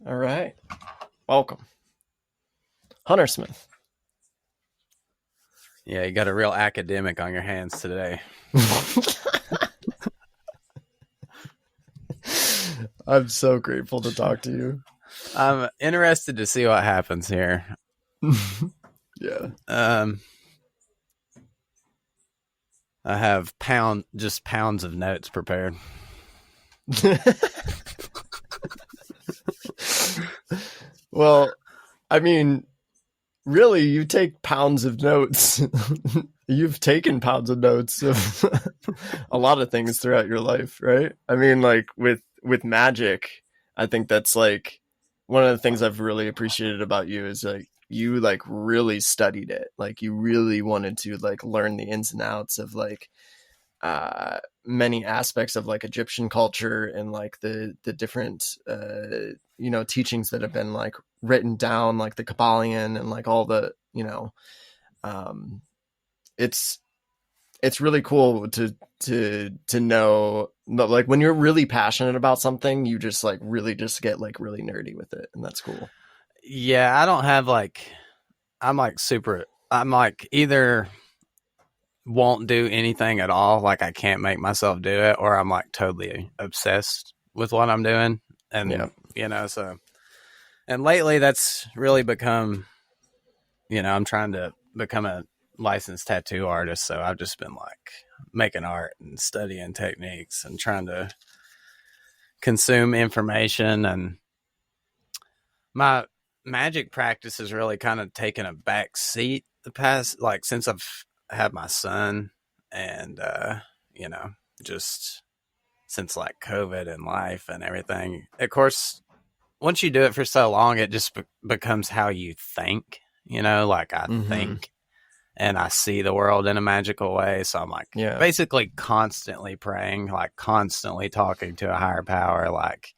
All right. Welcome. Hunter Smith. Yeah, you got a real academic on your hands today. I'm so grateful to talk to you. I'm interested to see what happens here. Yeah. I have pounds of notes prepared. Well, I mean, really, you take pounds of notes. You've taken pounds of notes of a lot of things throughout your life, right? I mean, like with Magick, I think that's like one of the things I've really appreciated about you is like you like really studied it. Like you really wanted to like learn the ins and outs of like many aspects of like Egyptian culture and like the different teachings that have been like written down, like the Kabbalion and like all the um it's really cool to know that like when you're really passionate about something, you just like really just get like really nerdy with it, and that's cool. Yeah, I don't have I'm like either won't do anything at all, like I can't make myself do it, or I'm like totally obsessed with what I'm doing. And so and lately that's really become, I'm trying to become a licensed tattoo artist, so I've just been like making art and studying techniques and trying to consume information. And my magic practice has really kind of taken a back seat the past, like since I've had my son, and just since like COVID and life and everything. Of course, once you do it for so long, it just becomes how you think, like I think and I see the world in a magical way. So I'm like basically constantly praying, like constantly talking to a higher power, like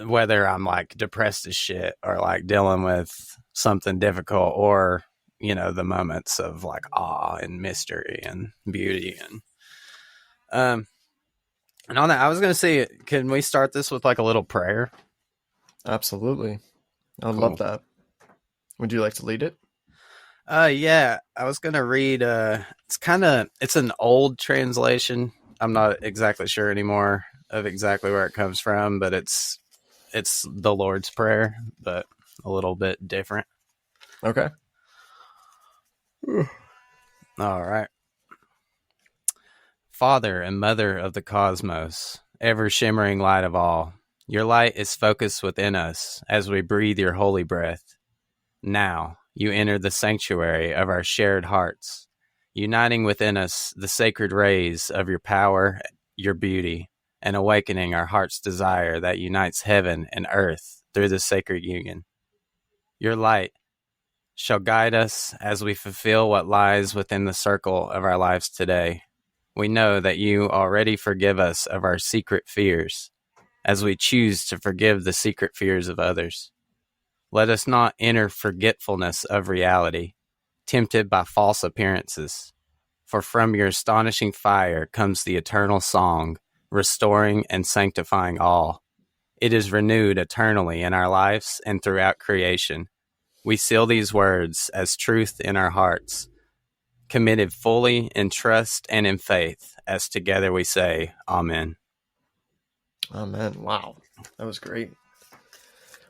whether I'm like depressed as shit or like dealing with something difficult, or, the moments of like awe and mystery and beauty. And on that, I was going to say, can we start this with like a little prayer? Absolutely. I love that. Would you like to lead it? Yeah, I was going to read, it's an old translation. I'm not exactly sure anymore of exactly where it comes from, but it's the Lord's Prayer, but a little bit different. Okay. All right. Father and Mother of the cosmos, ever shimmering light of all, your light is focused within us as we breathe your holy breath. Now, you enter the sanctuary of our shared hearts, uniting within us the sacred rays of your power, your beauty, and awakening our heart's desire that unites heaven and earth through the sacred union. Your light shall guide us as we fulfill what lies within the circle of our lives today. We know that you already forgive us of our secret fears, as we choose to forgive the secret fears of others. Let us not enter forgetfulness of reality, tempted by false appearances. For from your astonishing fire comes the eternal song, restoring and sanctifying all. It is renewed eternally in our lives and throughout creation. We seal these words as truth in our hearts, committed fully in trust and in faith, as together we say, Amen. Amen. Wow, that was great.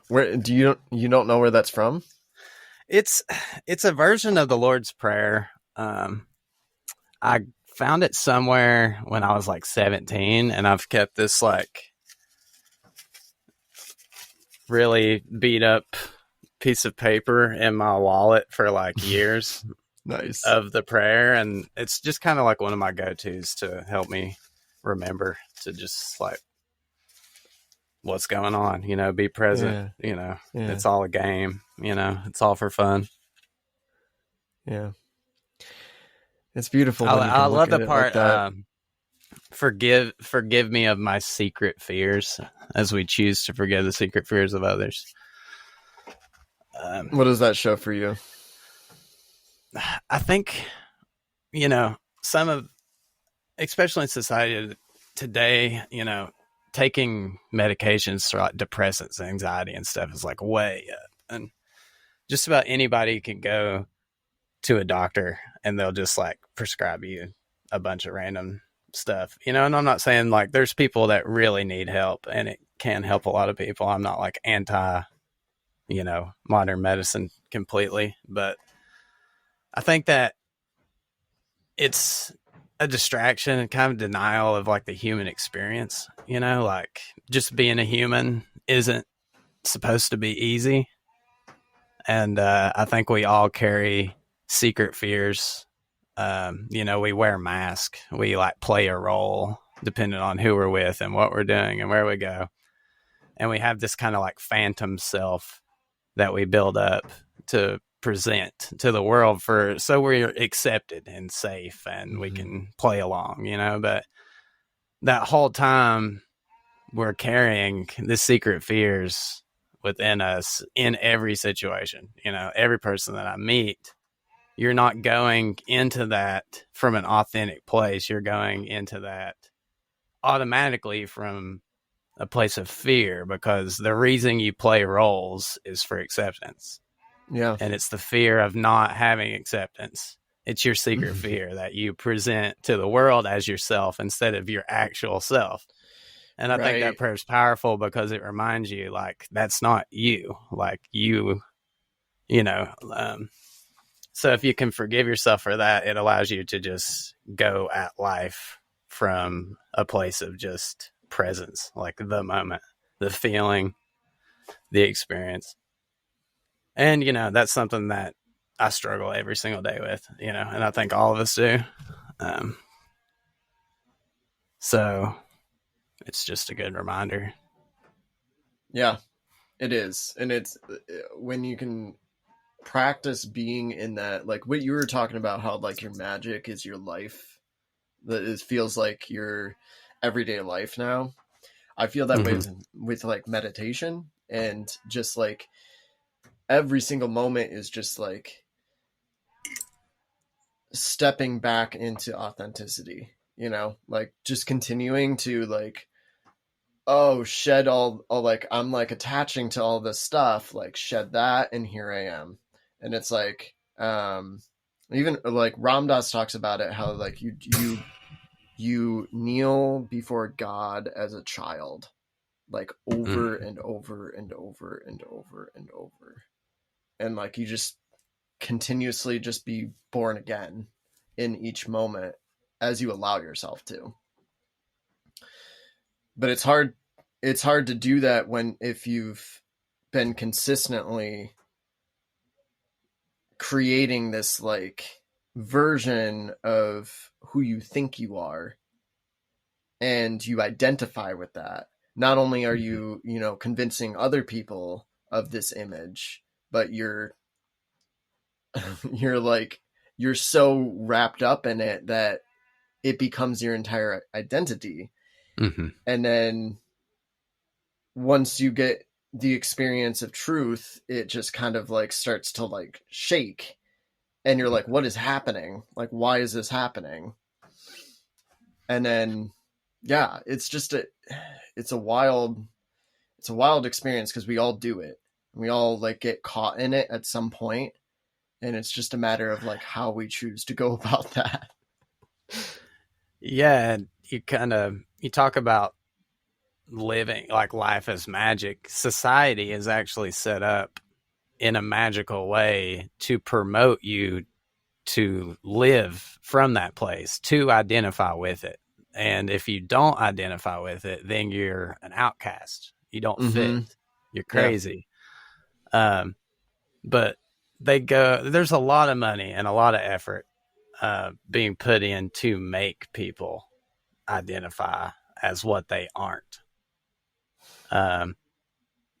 Where do you don't know where that's from? It's a version of the Lord's Prayer. I found it somewhere when I was like 17, and I've kept this like really beat up piece of paper in my wallet for like years. Nice. Of the prayer, and it's just kind of like one of my go-tos to help me remember to just like what's going on, be present. It's all a game, it's all for fun. Yeah, it's beautiful. I love the part like forgive me of my secret fears as we choose to forgive the secret fears of others. What does that show for you? I think, some of, especially in society today, taking medications for like depressants, anxiety and stuff is like way up. And just about anybody can go to a doctor and they'll just like prescribe you a bunch of random stuff, you know. And I'm not saying like there's people that really need help and it can help a lot of people. I'm not like anti, you know, modern medicine completely, but I think that it's a distraction and kind of denial of like the human experience, you know, like just being a human isn't supposed to be easy. And I think we all carry secret fears. You know, we wear masks, we like play a role depending on who we're with and what we're doing and where we go. And we have this kind of like phantom self that we build up to present to the world so we're accepted and safe and we can play along, you know. But that whole time we're carrying the secret fears within us in every situation, you know. Every person that I meet, you're not going into that from an authentic place. You're going into that automatically from a place of fear, because the reason you play roles is for acceptance. Yeah. And it's the fear of not having acceptance. It's your secret fear that you present to the world as yourself instead of your actual self. And I think that prayer is powerful because it reminds you, like, that's not you. Like, you know. So if you can forgive yourself for that, it allows you to just go at life from a place of just presence, like the moment, the feeling, the experience. And, you know, that's something that I struggle every single day with, you know, and I think all of us do. So it's just a good reminder. Yeah, it is. And it's when you can practice being in that, like what you were talking about, how like your magic is your life, that it feels like your everyday life now. I feel that way with like meditation, and just like every single moment is just like stepping back into authenticity, you know, like just continuing to like, oh, shed all like, I'm like attaching to all this stuff, like shed that, and here I am. And it's like, even like Ram Dass talks about it, how like you kneel before God as a child, like over and over and over and over and over. And like, you just continuously just be born again in each moment as you allow yourself to. But it's hard to do that if you've been consistently creating this like version of who you think you are, and you identify with that. Not only are you, you know, convincing other people of this image, but you're like, you're so wrapped up in it that it becomes your entire identity. And then once you get the experience of truth, it just kind of like starts to like shake, and you're like, what is happening? Like, why is this happening? And then, yeah, it's just it's a wild experience, because we all do it. We all like get caught in it at some point, and it's just a matter of like how we choose to go about that. Yeah, you talk about living like life as magic. Society is actually set up in a magical way to promote you to live from that place, to identify with it. And if you don't identify with it, then you're an outcast. You don't fit. You're crazy. Yeah. But there's a lot of money and a lot of effort being put in to make people identify as what they aren't. And,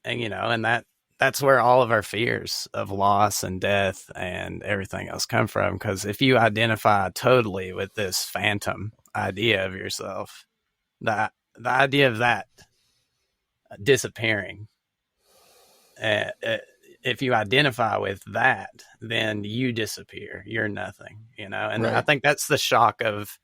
you know, and that's where all of our fears of loss and death and everything else come from. Because if you identify totally with this phantom idea of yourself, the idea of that disappearing, if you identify with that, then you disappear. You're nothing, you know? And I think that's the shock of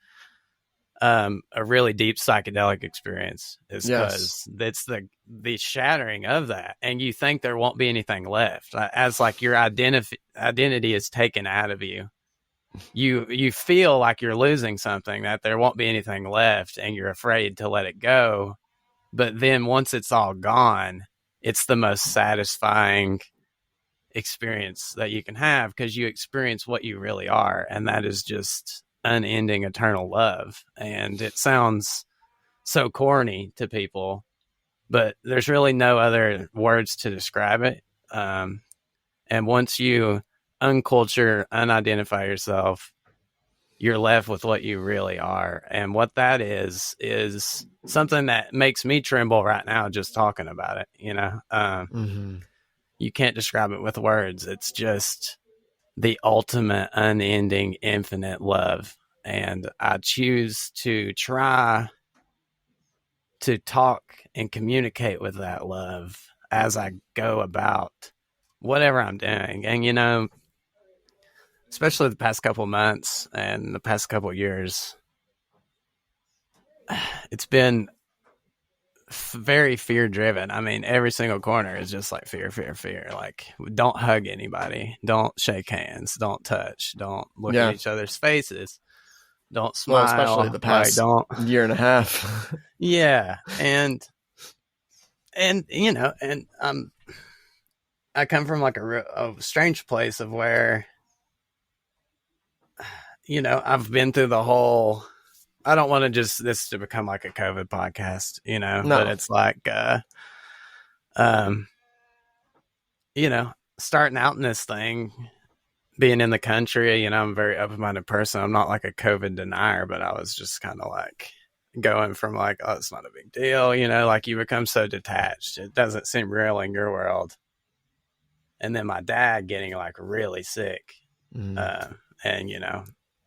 a really deep psychedelic experience is because Yes. it's the shattering of that, and you think there won't be anything left as like your identity is taken out of you. You feel like you're losing something, that there won't be anything left, and you're afraid to let it go. But then once it's all gone, it's the most satisfying experience that you can have, because you experience what you really are, and that is just unending eternal love. And it sounds so corny to people, but there's really no other words to describe it. And once you unculture, unidentify yourself, you're left with what you really are. And what that is something that makes me tremble right now just talking about it, you know. You can't describe it with words. It's just the ultimate, unending, infinite love. And I choose to try to talk and communicate with that love as I go about whatever I'm doing. And, you know, especially the past couple months and the past couple years, it's been very fear driven. I mean, every single corner is just like fear, fear, fear. Like, don't hug anybody, don't shake hands, don't touch, don't look at each other's faces, don't smile. Well, especially the past year and a half. Yeah. And you know, and I come from like a strange place of where, you know, I've been through the whole, I don't want to just this to become like a COVID podcast, you know, but it's like, you know, starting out in this thing, being in the country, you know, I'm a very open-minded person. I'm not like a COVID denier, but I was just kind of like going from like, oh, it's not a big deal, you know, like you become so detached. It doesn't seem real in your world. And then my dad getting like really sick. And, you know,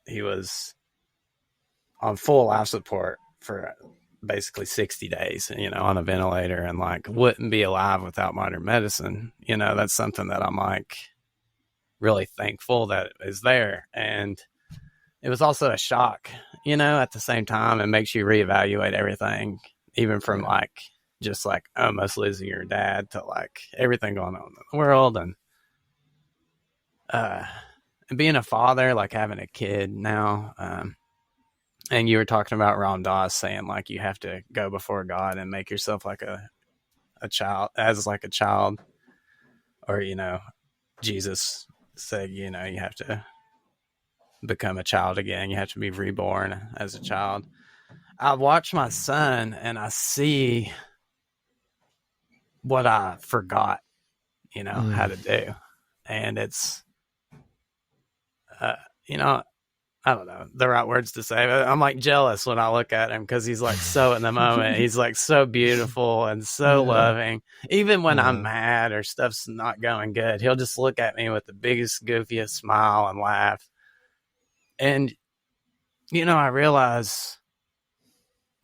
he was on full life support for basically 60 days, you know, on a ventilator, and like wouldn't be alive without modern medicine. You know, that's something that I'm like really thankful that is there. And it was also a shock, you know, at the same time. It makes you reevaluate everything, even from like just like almost losing your dad to like everything going on in the world. And being a father, like having a kid now, and you were talking about Ram Dass saying like you have to go before God and make yourself like a child, as like a child, or, you know, Jesus said, you know, you have to become a child again. You have to be reborn as a child. I watch my son and I see what I forgot, you know, how to do. And it's, you know, I don't know the right words to say, but I'm like jealous when I look at him, because he's like so in the moment. He's like so beautiful and so loving. Even when I'm mad or stuff's not going good, he'll just look at me with the biggest, goofiest smile and laugh. And, you know, I realize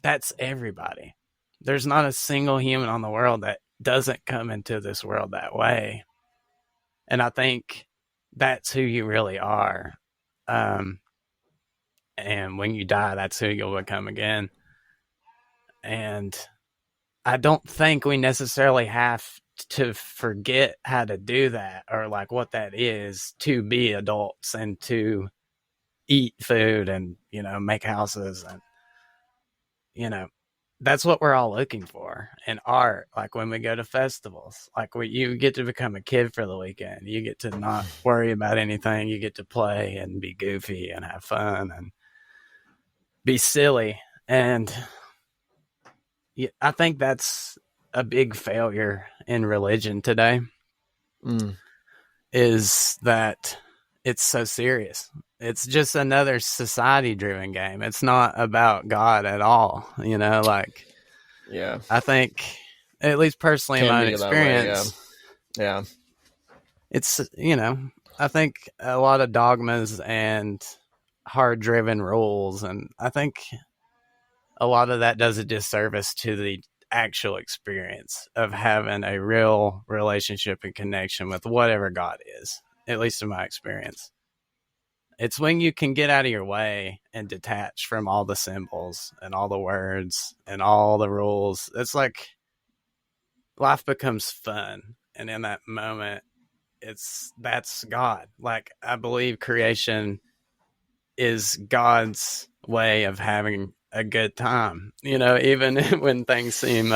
that's everybody. There's not a single human on the world that doesn't come into this world that way. And I think that's who you really are. And when you die, that's who you'll become again. And I don't think we necessarily have to forget how to do that, or like what that is, to be adults and to eat food and, you know, make houses. And, you know, that's what we're all looking for in art. Like when we go to festivals, like you get to become a kid for the weekend. You get to not worry about anything. You get to play and be goofy and have fun and be silly. And I think that's a big failure in religion today, is that it's so serious. It's just another society driven game. It's not about God at all, you know, like, I think, at least personally in my experience, it's, you know, I think a lot of dogmas and hard driven rules, and I think a lot of that does a disservice to the actual experience of having a real relationship and connection with whatever God is, at least in my experience. It's when you can get out of your way and detach from all the symbols and all the words and all the rules. It's like life becomes fun. And in that moment, that's God. Like, I believe creation is God's way of having a good time, even when things seem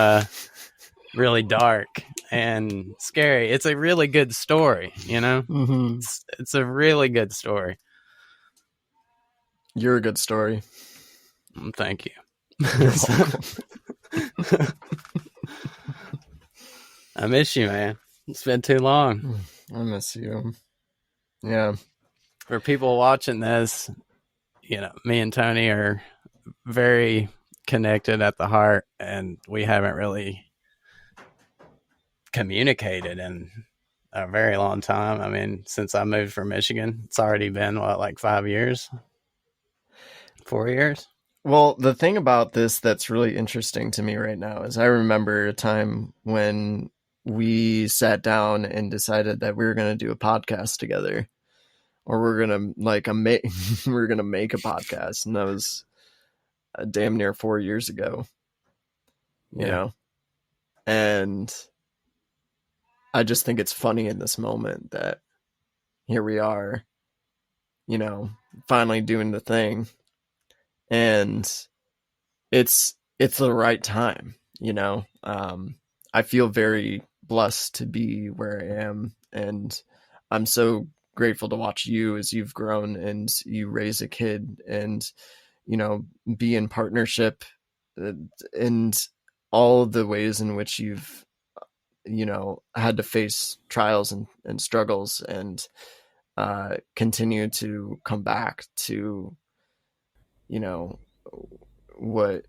really dark and scary. It's a really good story, Mm-hmm. It's a really good story. You're a good story. Thank you. You're welcome. I miss you, man. It's been too long. I miss you. Yeah. For people watching this, me and Tony are very connected at the heart, and we haven't really communicated in a very long time. I mean, since I moved from Michigan, it's already been like 5 years, 4 years. Well, the thing about this that's really interesting to me right now is I remember a time when we sat down and decided that we were going to do a podcast together, or we're going to we're going to make a podcast. And that was damn near 4 years ago, you know? And I just think it's funny in this moment that here we are, finally doing the thing. And it's the right time, I feel very blessed to be where I am, and I'm so grateful to watch you as you've grown and you raise a kid and be in partnership, and all the ways in which you've had to face trials and struggles and continue to come back to what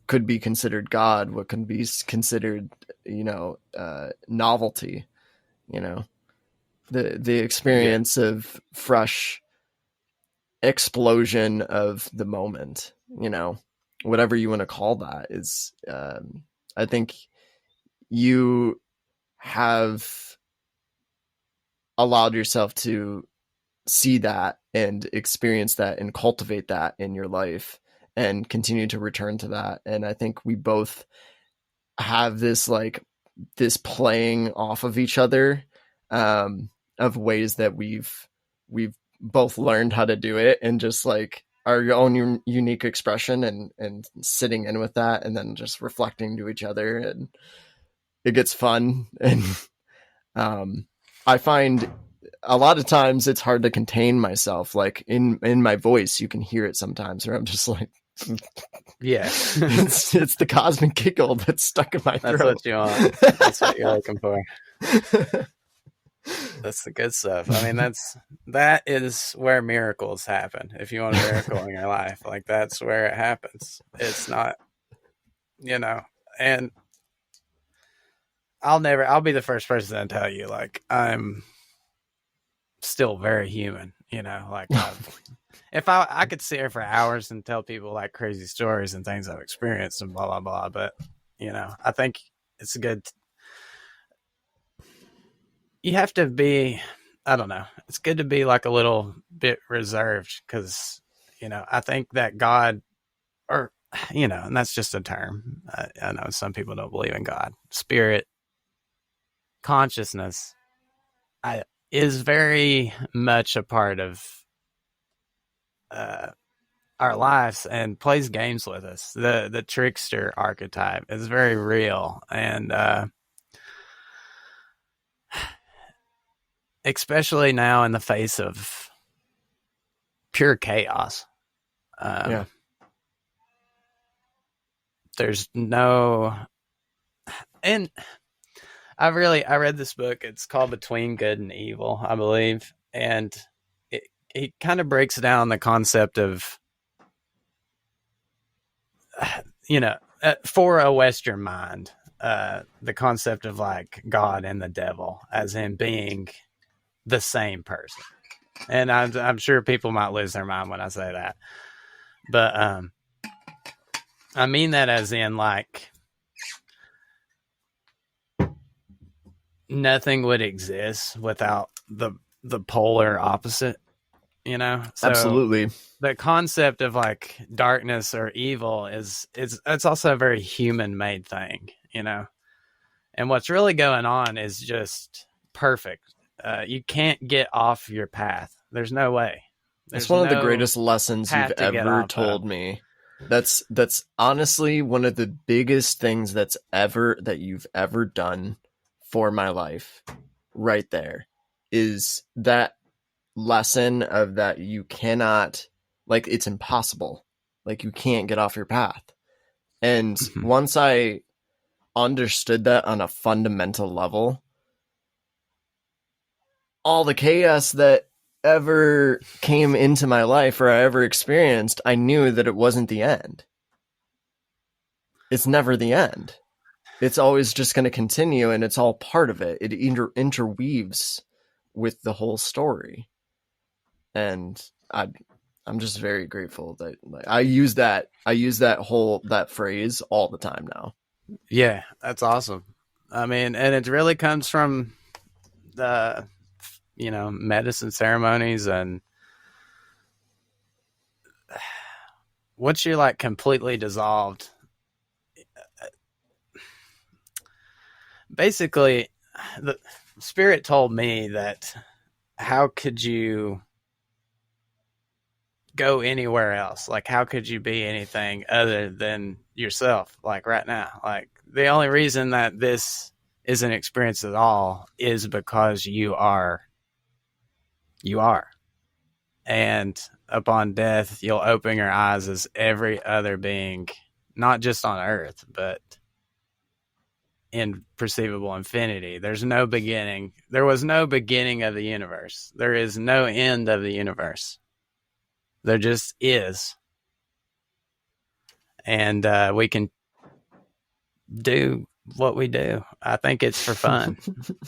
could be considered God, what can be considered, novelty, the experience of fresh explosion of the moment, whatever you want to call that is, I think you have allowed yourself to see that and experience that and cultivate that in your life and continue to return to that. And I think we both have this playing off of each other, of ways that we've both learned how to do it, and just our own unique expression and sitting in with that, and then just reflecting to each other, and it gets fun. And I find a lot of times it's hard to contain myself. Like in my voice, you can hear it sometimes, where I'm just like, it's the cosmic giggle that's stuck in my throat. That's what you want. That's what you're looking for. That's the good stuff. I mean, that is where miracles happen. If you want a miracle in your life, that's where it happens. It's not, and I'll be the first person to tell you, I'm still very human, if I could sit here for hours and tell people crazy stories and things I've experienced and blah, blah, blah. But, I think it's good. You have to be, I don't know. It's good to be a little bit reserved, because, I think that God, or, and that's just a term. I know some people don't believe in God. Spirit, consciousness, is very much a part of our lives and plays games with us. The trickster archetype is very real, and especially now in the face of pure chaos. There's no, and I read this book. It's called Between Good and Evil, I believe. And it kind of breaks down the concept of, for a Western mind, the concept of God and the devil as in being the same person. And I'm sure people might lose their mind when I say that. But I mean that as in nothing would exist without the polar opposite, So Absolutely. the concept of like darkness or evil it's also a very human made thing, and what's really going on is just perfect. You can't get off your path. There's no way. That's There's one of the no greatest lessons you've path to get ever off told of. me. That's honestly one of the biggest things that you've ever done for my life. Right there is that lesson of that you cannot, like, it's impossible. Like, you can't get off your path. And once I understood that on a fundamental level, all the chaos that ever came into my life or I ever experienced, I knew that it wasn't the end. It's never the end. It's always just going to continue, and it's all part of it. It interweaves with the whole story. And I'm just very grateful that, like, I use that phrase all the time now. Yeah, that's awesome. I mean, and it really comes from the medicine ceremonies, and once you're like completely dissolved, basically the spirit told me that how could you go anywhere else? Like, how could you be anything other than yourself? Like right now, like the only reason that this is an experience at all is because you are. And upon death, you'll open your eyes as every other being, not just on earth, but in perceivable infinity. There's no beginning. There was no beginning of the universe. There is no end of the universe. There just is. And we can do what we do. I think it's for fun.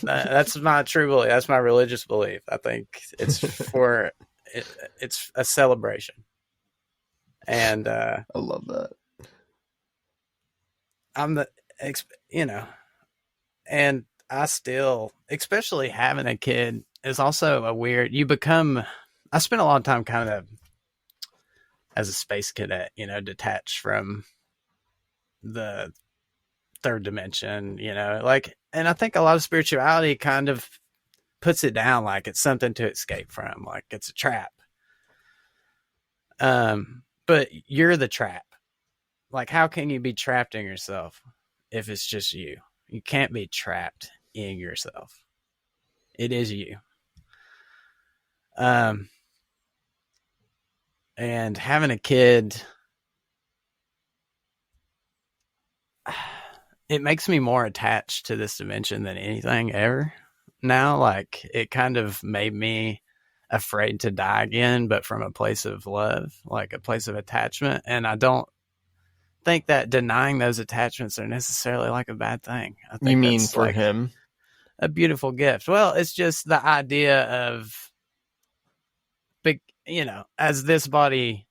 That's my true belief. That's my religious belief. I think it's for it's a celebration. And I love that. And I still, especially having a kid is also I spent a lot of time kind of as a space cadet, detached from the third dimension, and I think a lot of spirituality kind of puts it down like it's something to escape from, like it's a trap. But you're the trap. Like, how can you be trapped in yourself if it's just you? You can't be trapped in yourself. It is you. And having a kid, it makes me more attached to this dimension than anything ever. Now, like, it kind of made me afraid to die again, but from a place of love, like a place of attachment. And I don't think that denying those attachments are necessarily like a bad thing. I think you mean for like him? A beautiful gift. Well, it's just the idea of as this body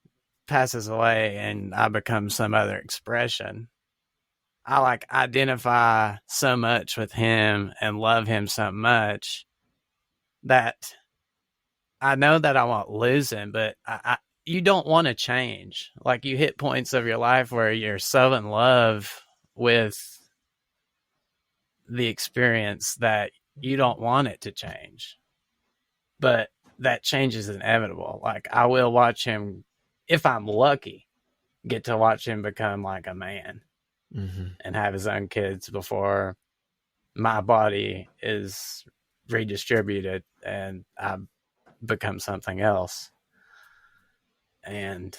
passes away and I become some other expression, I like identify so much with him and love him so much that I know that I won't lose him, but you don't want to change. Like, you hit points of your life where you're so in love with the experience that you don't want it to change. But that change is inevitable. Like, I will watch him, if I'm lucky, get to watch him become like a man and have his own kids before my body is redistributed and I become something else. And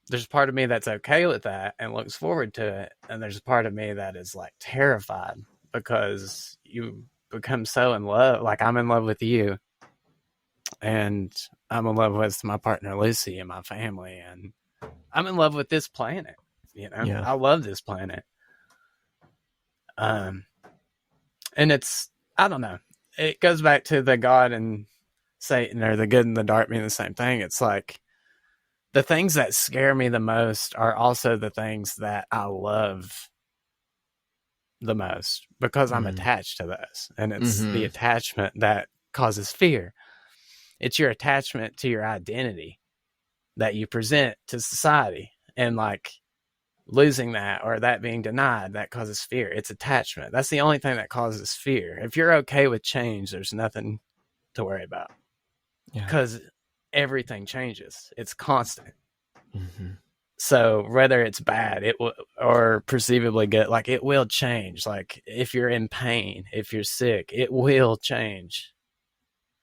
there's part of me that's okay with that and looks forward to it. And there's a part of me that is like terrified because you become so in love. Like, I'm in love with you. And I'm in love with my partner, Lucy, and my family. And I'm in love with this planet. Yeah. I love this planet. And it's, I don't know. It goes back to the God and Satan, or the good and the dark being the same thing. It's like the things that scare me the most are also the things that I love the most because I'm attached to those. And it's the attachment that causes fear. It's your attachment to your identity that you present to society, and like losing that or that being denied, that causes fear. It's attachment. That's the only thing that causes fear. If you're okay with change, there's nothing to worry about, because everything changes. It's constant. Mm-hmm. So whether it's bad, it will, or perceivably good, like it will change. Like if you're in pain, if you're sick, it will change.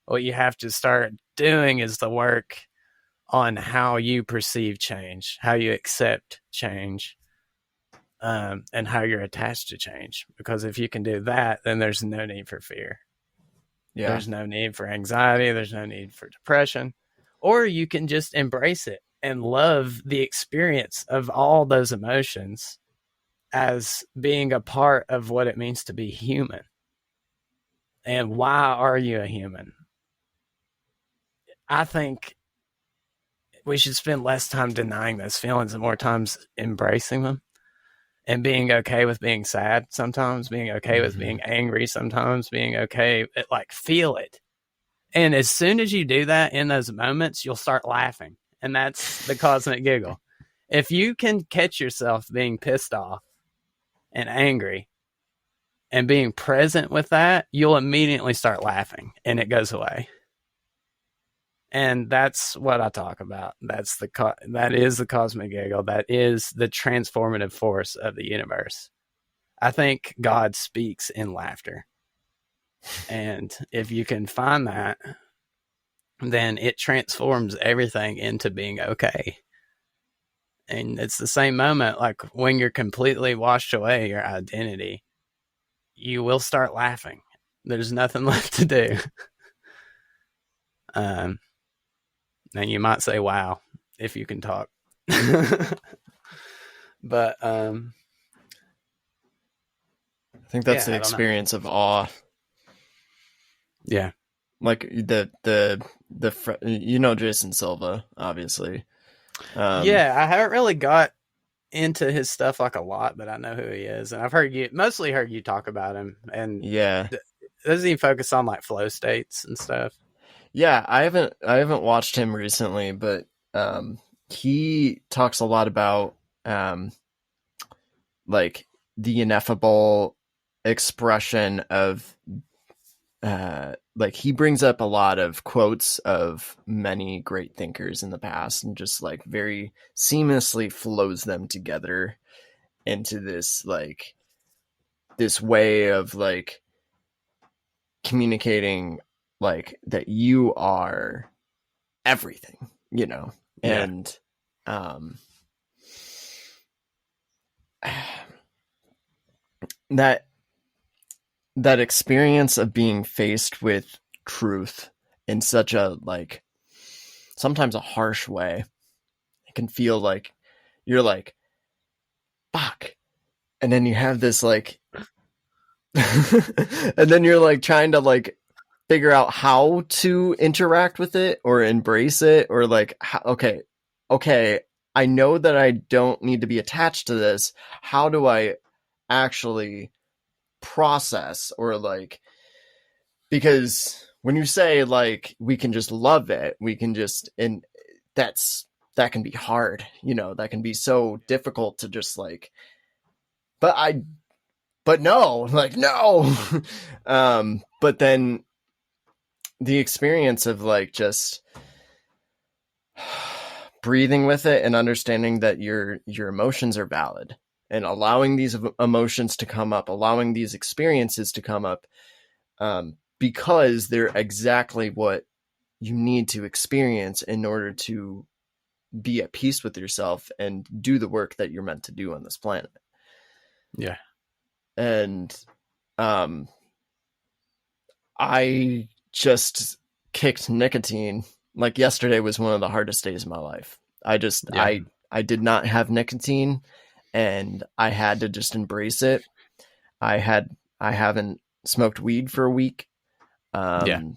What you have to start doing is the work on how you perceive change, how you accept change, and how you're attached to change. Because if you can do that, then there's no need for fear. Yeah. There's no need for anxiety. There's no need for depression. Or you can just embrace it and love the experience of all those emotions as being a part of what it means to be human. And why are you a human? I think we should spend less time denying those feelings and more times embracing them, and being okay with being sad sometimes, being okay with being angry sometimes, being okay, like feel it. And as soon as you do that in those moments, you'll start laughing. And that's the cosmic giggle. If you can catch yourself being pissed off and angry and being present with that, you'll immediately start laughing and it goes away. And that's what I talk about. That is the cosmic giggle. That is the transformative force of the universe. I think God speaks in laughter. And if you can find that, then it transforms everything into being okay. And it's the same moment, like when you're completely washed away your identity, you will start laughing. There's nothing left to do. And you might say, wow, if you can talk. But I think that's the experience of awe. Yeah. Like Jason Silva, obviously. Yeah, I haven't really got into his stuff like a lot, but I know who he is, and I've mostly heard you talk about him. And yeah, doesn't he focus on like flow states and stuff? Yeah, I haven't watched him recently, but he talks a lot about like the ineffable expression of like he brings up a lot of quotes of many great thinkers in the past and just like very seamlessly flows them together into this like this way of like communicating like that you are everything, you know. Yeah. And that experience of being faced with truth in such a like sometimes a harsh way, it can feel like you're like fuck, and then you have this like and then you're like trying to like figure out how to interact with it or embrace it, or like okay, I know that I don't need to be attached to this. How do I actually process, or like, because when you say like we can just love it, we can just, and that can be hard, you know, that can be so difficult to just like, but no, like no. But then the experience of like just breathing with it and understanding that your emotions are valid and allowing these emotions to come up, allowing these experiences to come up, because they're exactly what you need to experience in order to be at peace with yourself and do the work that you're meant to do on this planet. Yeah. And I just kicked nicotine. Like yesterday was one of the hardest days of my life. I did not have nicotine and I had to just embrace it. I haven't smoked weed for a week. I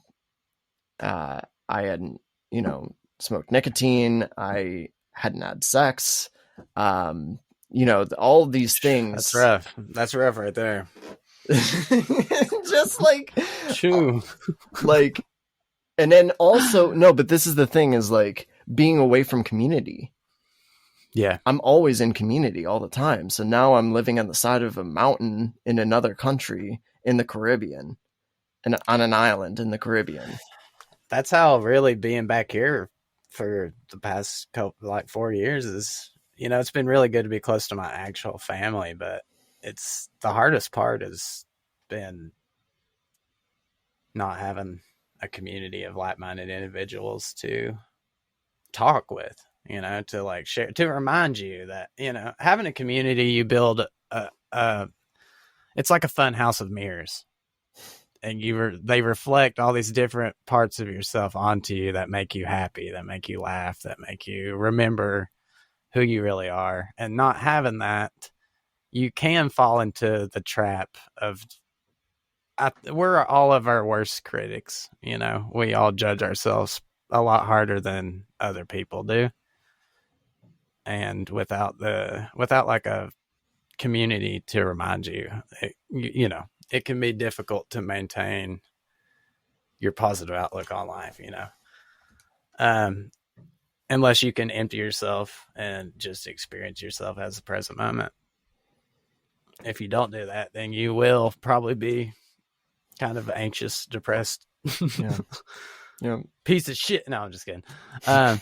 hadn't, smoked nicotine. I hadn't had sex. All these things. That's rough right there. Just like, True. like And then also, no, but this is the thing, is like being away from community. Yeah. I'm always in community all the time. So now I'm living on the side of a mountain in another country in the Caribbean, and on an island in the Caribbean. That's how really being back here for the past 4 years is, it's been really good to be close to my actual family, but it's the hardest part has been not having a community of like-minded individuals to talk with, to like share, to remind you that, having a community, you build it's like a fun house of mirrors, and they reflect all these different parts of yourself onto you that make you happy, that make you laugh, that make you remember who you really are. And not having that, you can fall into the trap of, we're all of our worst critics. We all judge ourselves a lot harder than other people do. And without like a community to remind you, it can be difficult to maintain your positive outlook on life, unless you can empty yourself and just experience yourself as the present moment. If you don't do that, then you will probably be kind of anxious, depressed, yeah. Piece of shit. No, I'm just kidding. That's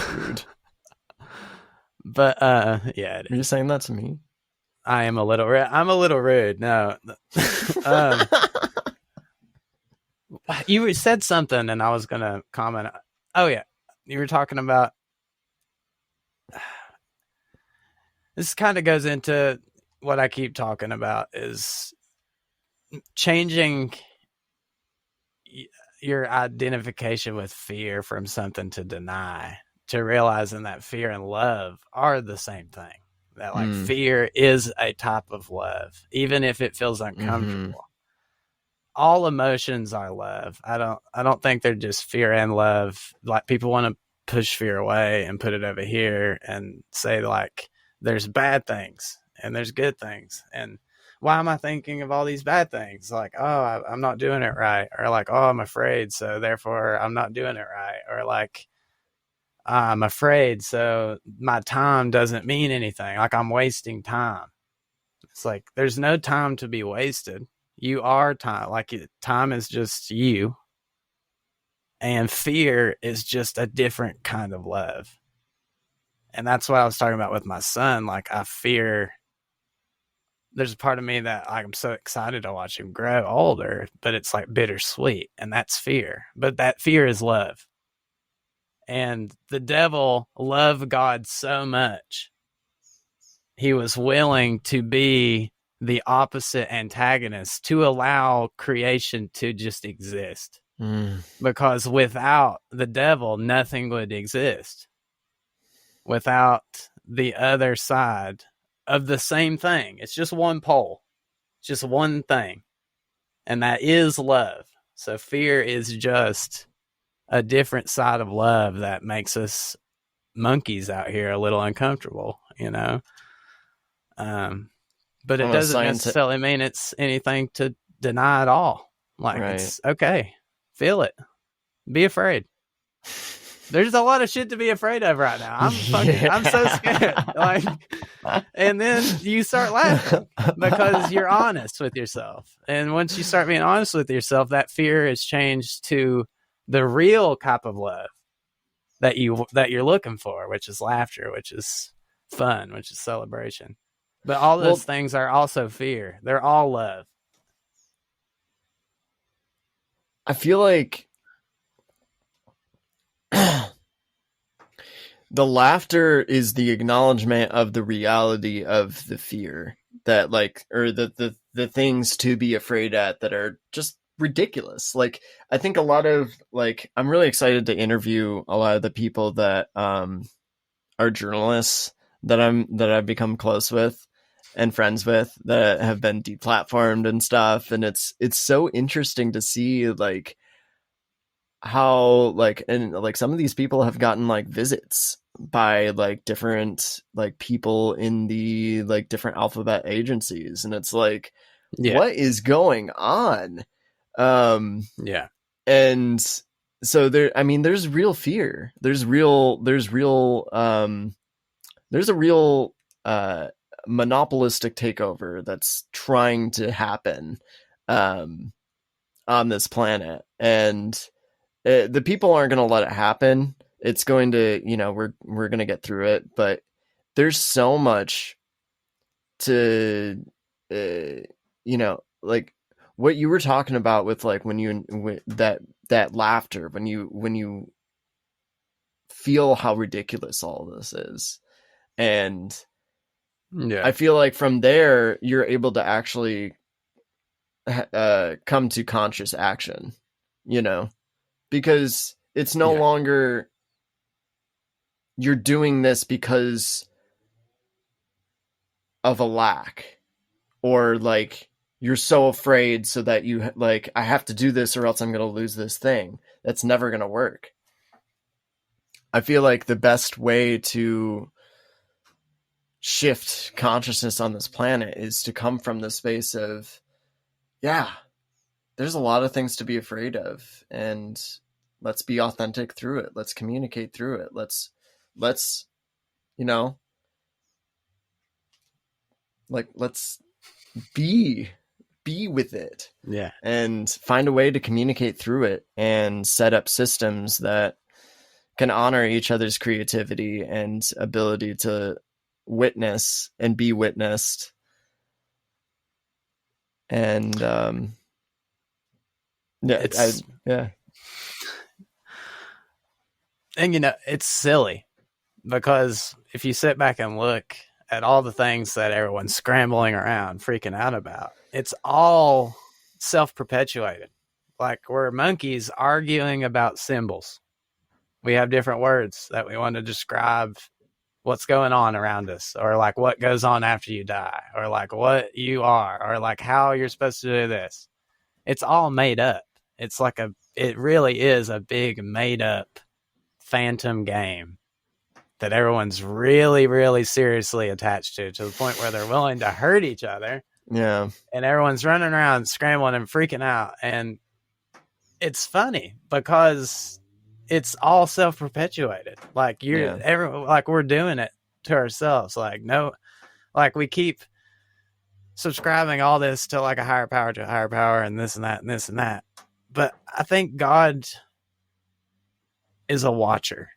rude. But yeah. Are you saying that to me? I am a little rude. I'm a little rude. No. You said something and I was going to comment. Oh, yeah. You were talking about, this kind of goes into what I keep talking about, is changing your identification with fear from something to deny, to realizing that fear and love are the same thing. That like fear is a type of love, even if it feels uncomfortable. All emotions are love. I don't think they're just fear and love. Like, people want to push fear away and put it over here and say like there's bad things and there's good things. And why am I thinking of all these bad things? Like, oh, I'm not doing it right. Or like, oh, I'm afraid, so therefore I'm not doing it right. Or like, I'm afraid, so my time doesn't mean anything. Like, I'm wasting time. It's like, there's no time to be wasted. You are time. Like, time is just you. And fear is just a different kind of love. And that's what I was talking about with my son. Like, I fear, there's a part of me that I'm so excited to watch him grow older, but it's like bittersweet. And that's fear. But that fear is love. And the devil loved God so much, he was willing to be the opposite antagonist to allow creation to just exist. Because without the devil, nothing would exist. Without the other side of the same thing. It's just one pole. It's just one thing. And that is love. So fear is just a different side of love that makes us monkeys out here a little uncomfortable, but it doesn't necessarily mean it's anything to deny at all. Like, It's okay. Feel it. Be afraid. There's a lot of shit to be afraid of right now. I'm so scared. Like, and then you start laughing because you're honest with yourself. And once you start being honest with yourself, that fear is changed to the real type of love that you're looking for, which is laughter, which is fun, which is celebration. But all those things are also fear. They're all love. I feel like the laughter is the acknowledgement of the reality of the fear, that like, or the things to be afraid at that are just ridiculous. Like, I think a lot of, like, I'm really excited to interview a lot of the people that are journalists that I've become close with and friends with, that have been deplatformed and stuff. And it's so interesting to see like how like, and like some of these people have gotten like visits by like different like people in the like different alphabet agencies. And it's like, what is going on? Yeah. And so there's real fear. There's a real monopolistic takeover that's trying to happen on this planet, and the people aren't going to let it happen. It's going to, we're going to get through it, but there's so much to, like what you were talking about with like that laughter, when you feel how ridiculous all of this is. And I feel like from there, you're able to actually come to conscious action, because it's no longer you're doing this because of a lack, or like you're so afraid so that you like, I have to do this or else I'm going to lose this thing. That's never going to work. I feel like the best way to shift consciousness on this planet is to come from the space of, yeah, there's a lot of things to be afraid of, and let's be authentic through it. Let's communicate through it. Let's, let's be with it. Yeah. And find a way to communicate through it and set up systems that can honor each other's creativity and ability to witness and be witnessed. And yeah. And it's silly, because if you sit back and look at all the things that everyone's scrambling around, freaking out about, it's all self-perpetuated. Like, we're monkeys arguing about symbols. We have different words that we want to describe what's going on around us, or like what goes on after you die, or like what you are, or like how you're supposed to do this. It's all made up. It's like it really is a big made up phantom game that everyone's really, really seriously attached to the point where they're willing to hurt each other. Yeah. And everyone's running around scrambling and freaking out. And it's funny because it's all self-perpetuated. Like we're doing it to ourselves. Like, no, like we keep subscribing all this to like a higher power and this and that and this and that. But I think God is a watcher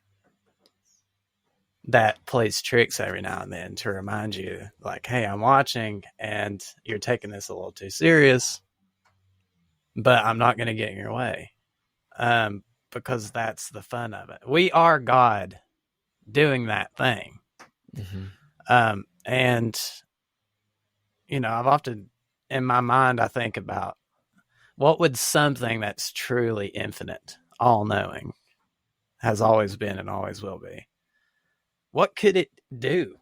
that plays tricks every now and then to remind you, like, hey, I'm watching and you're taking this a little too serious, but I'm not going to get in your way. Because that's the fun of it. We are God doing that thing. Mm-hmm. And, I've often, in my mind, I think about what would something that's truly infinite, all-knowing, has always been and always will be, what could it do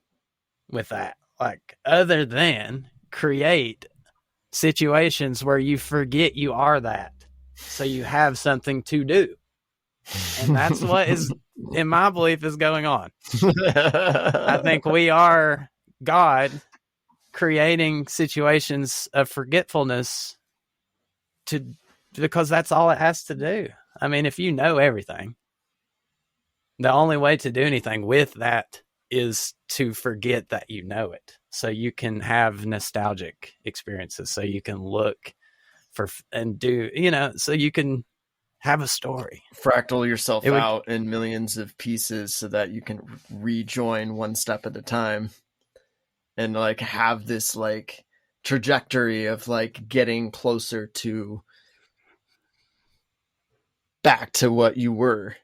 with that? Like, other than create situations where you forget you are that, so you have something to do. And that's what is, in my belief, is going on. I think we are God creating situations of forgetfulness because that's all it has to do. I mean, if you know everything, the only way to do anything with that is to forget that you know it, so you can have nostalgic experiences, so you can look for and do, so you can have a story. Fractal yourself out in millions of pieces so that you can rejoin one step at a time, and like have this like trajectory of like getting closer to back to what you were,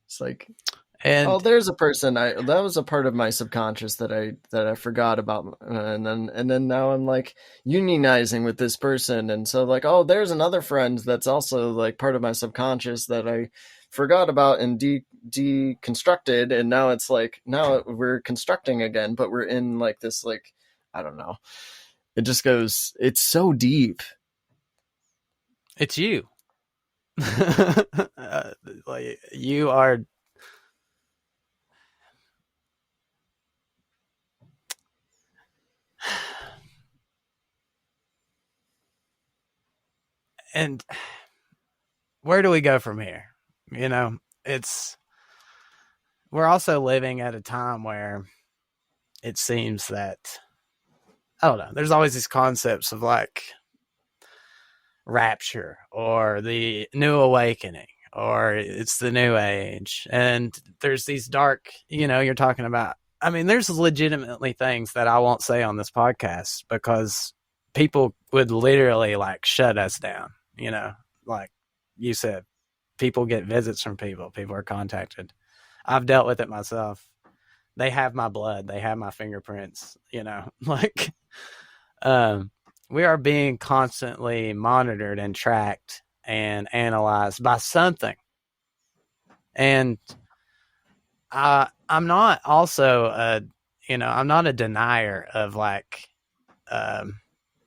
It's like, there's a person that was a part of my subconscious that I forgot about, and then now I'm like unionizing with this person, and so like, there's another friend that's also like part of my subconscious that I forgot about and deconstructed, and now it's like, now we're constructing again, but we're in like this, like, I don't know, it just goes, it's so deep. It's you. Like, you are. And where do we go from here? We're also living at a time where it seems that, I don't know, there's always these concepts of like rapture or the new awakening or it's the new age. And there's these dark, you're talking about, I mean, there's legitimately things that I won't say on this podcast because people would literally like shut us down, like you said, people get visits from people are contacted. I've dealt with it myself. They have my blood. They have my fingerprints, like, we are being constantly monitored and tracked and analyzed by something. And I'm not also I'm not a denier of like,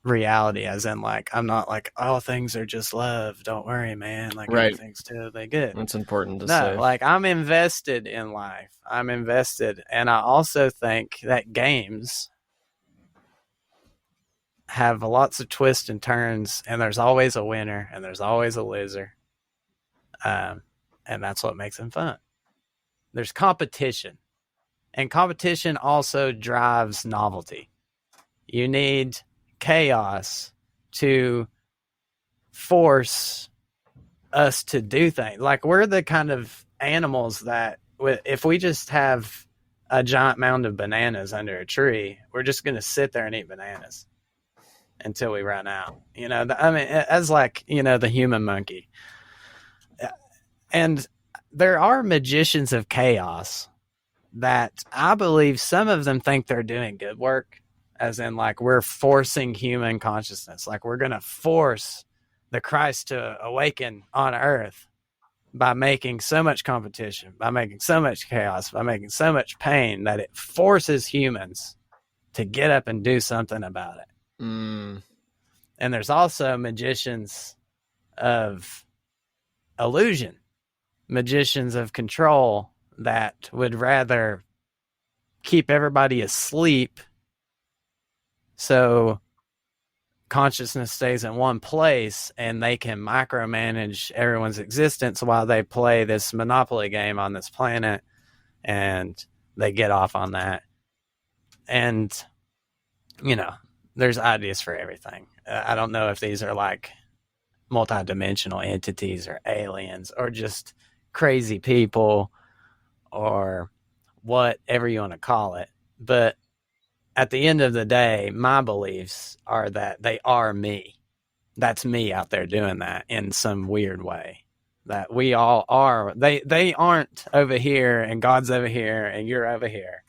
reality, as in like, I'm not like, oh, things are just love. Don't worry, man. Like everything's totally good. That's important to say. Like I'm invested in life. I'm invested. And I also think that games have lots of twists and turns, and there's always a winner and there's always a loser. And that's what makes them fun. There's competition, and competition also drives novelty. You need chaos to force us to do things. Like we're the kind of animals that if we just have a giant mound of bananas under a tree, we're just going to sit there and eat bananas until we run out. I mean, as like, the human monkey. And there are magicians of chaos that I believe some of them think they're doing good work, as in like we're forcing human consciousness. Like we're going to force the Christ to awaken on earth by making so much competition, by making so much chaos, by making so much pain that it forces humans to get up and do something about it. Mm. And there's also magicians of illusion, magicians of control that would rather keep everybody asleep so consciousness stays in one place and they can micromanage everyone's existence while they play this Monopoly game on this planet, and they get off on that. And, there's ideas for everything. I don't know if these are like multidimensional entities or aliens or just crazy people or whatever you want to call it. But at the end of the day, my beliefs are that they are me. That's me out there doing that in some weird way. That we all are. They aren't over here and God's over here and you're over here.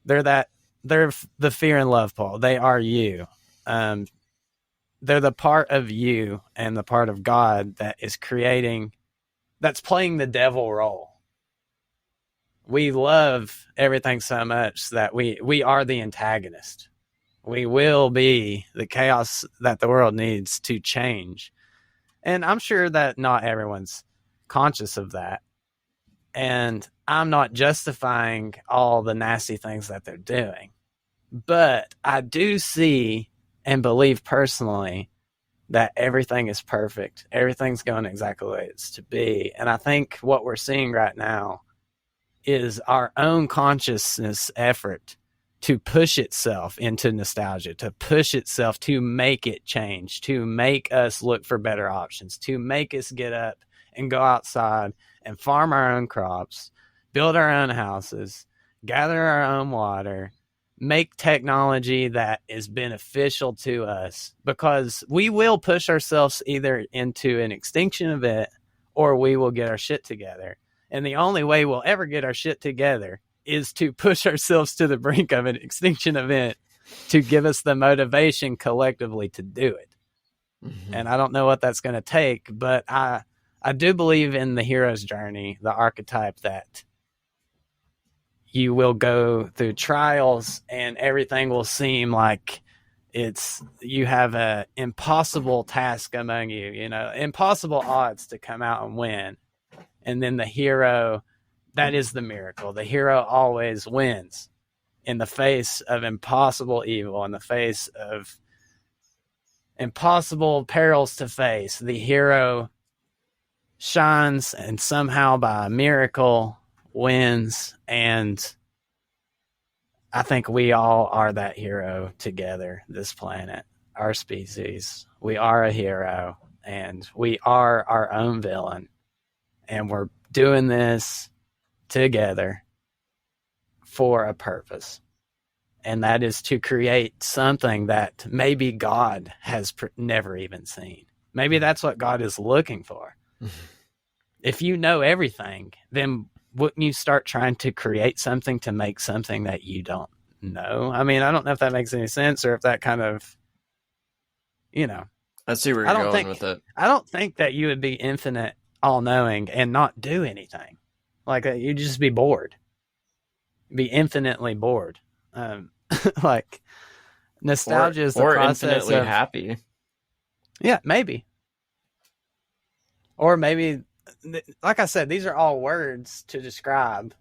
They're the fear and love pole. They are you. They're the part of you and the part of God that is that's playing the devil role. We love everything so much that we are the antagonist. We will be the chaos that the world needs to change. And I'm sure that not everyone's conscious of that. And I'm not justifying all the nasty things that they're doing. But I do see and believe personally that everything is perfect. Everything's going exactly the way it's to be. And I think what we're seeing right now is our own consciousness effort to push itself into nostalgia, to push itself to make it change, to make us look for better options, to make us get up and go outside and farm our own crops, build our own houses, gather our own water, make technology that is beneficial to us, because we will push ourselves either into an extinction event or we will get our shit together. And the only way we'll ever get our shit together is to push ourselves to the brink of an extinction event to give us the motivation collectively to do it. Mm-hmm. And I don't know what that's going to take, but I do believe in the hero's journey, the archetype that you will go through trials and everything will seem like you have a impossible task among you, impossible odds to come out and win. And then the hero, that is the miracle. The hero always wins in the face of impossible evil, in the face of impossible perils to face, the hero shines and somehow by a miracle wins. And I think we all are that hero together, this planet, our species. We are a hero and we are our own villain. And we're doing this together for a purpose. And that is to create something that maybe God has never even seen. Maybe that's what God is looking for. If you know everything, then wouldn't you start trying to create something to make something that you don't know? I mean, I don't know if that makes any sense or if that kind of, I see where you're going with it. I don't think that you would be infinite, all-knowing, and not do anything. Like, you'd just be bored. Be infinitely bored. Like, nostalgia is the process infinitely of happy. Yeah, maybe. Or maybe, like I said, these are all words to describe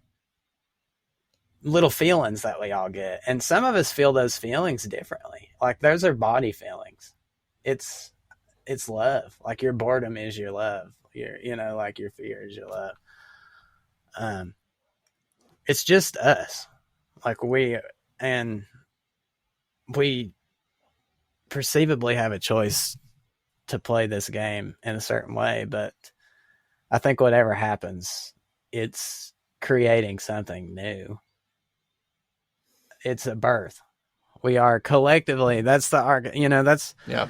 little feelings that we all get. And some of us feel those feelings differently. Like, those are body feelings. It's love. Like, your boredom is your love. Like your fear is your love. It's just us. Like, we perceivably have a choice to play this game in a certain way, but I think whatever happens, it's creating something new. It's a birth. We are collectively, that's the argument, yeah.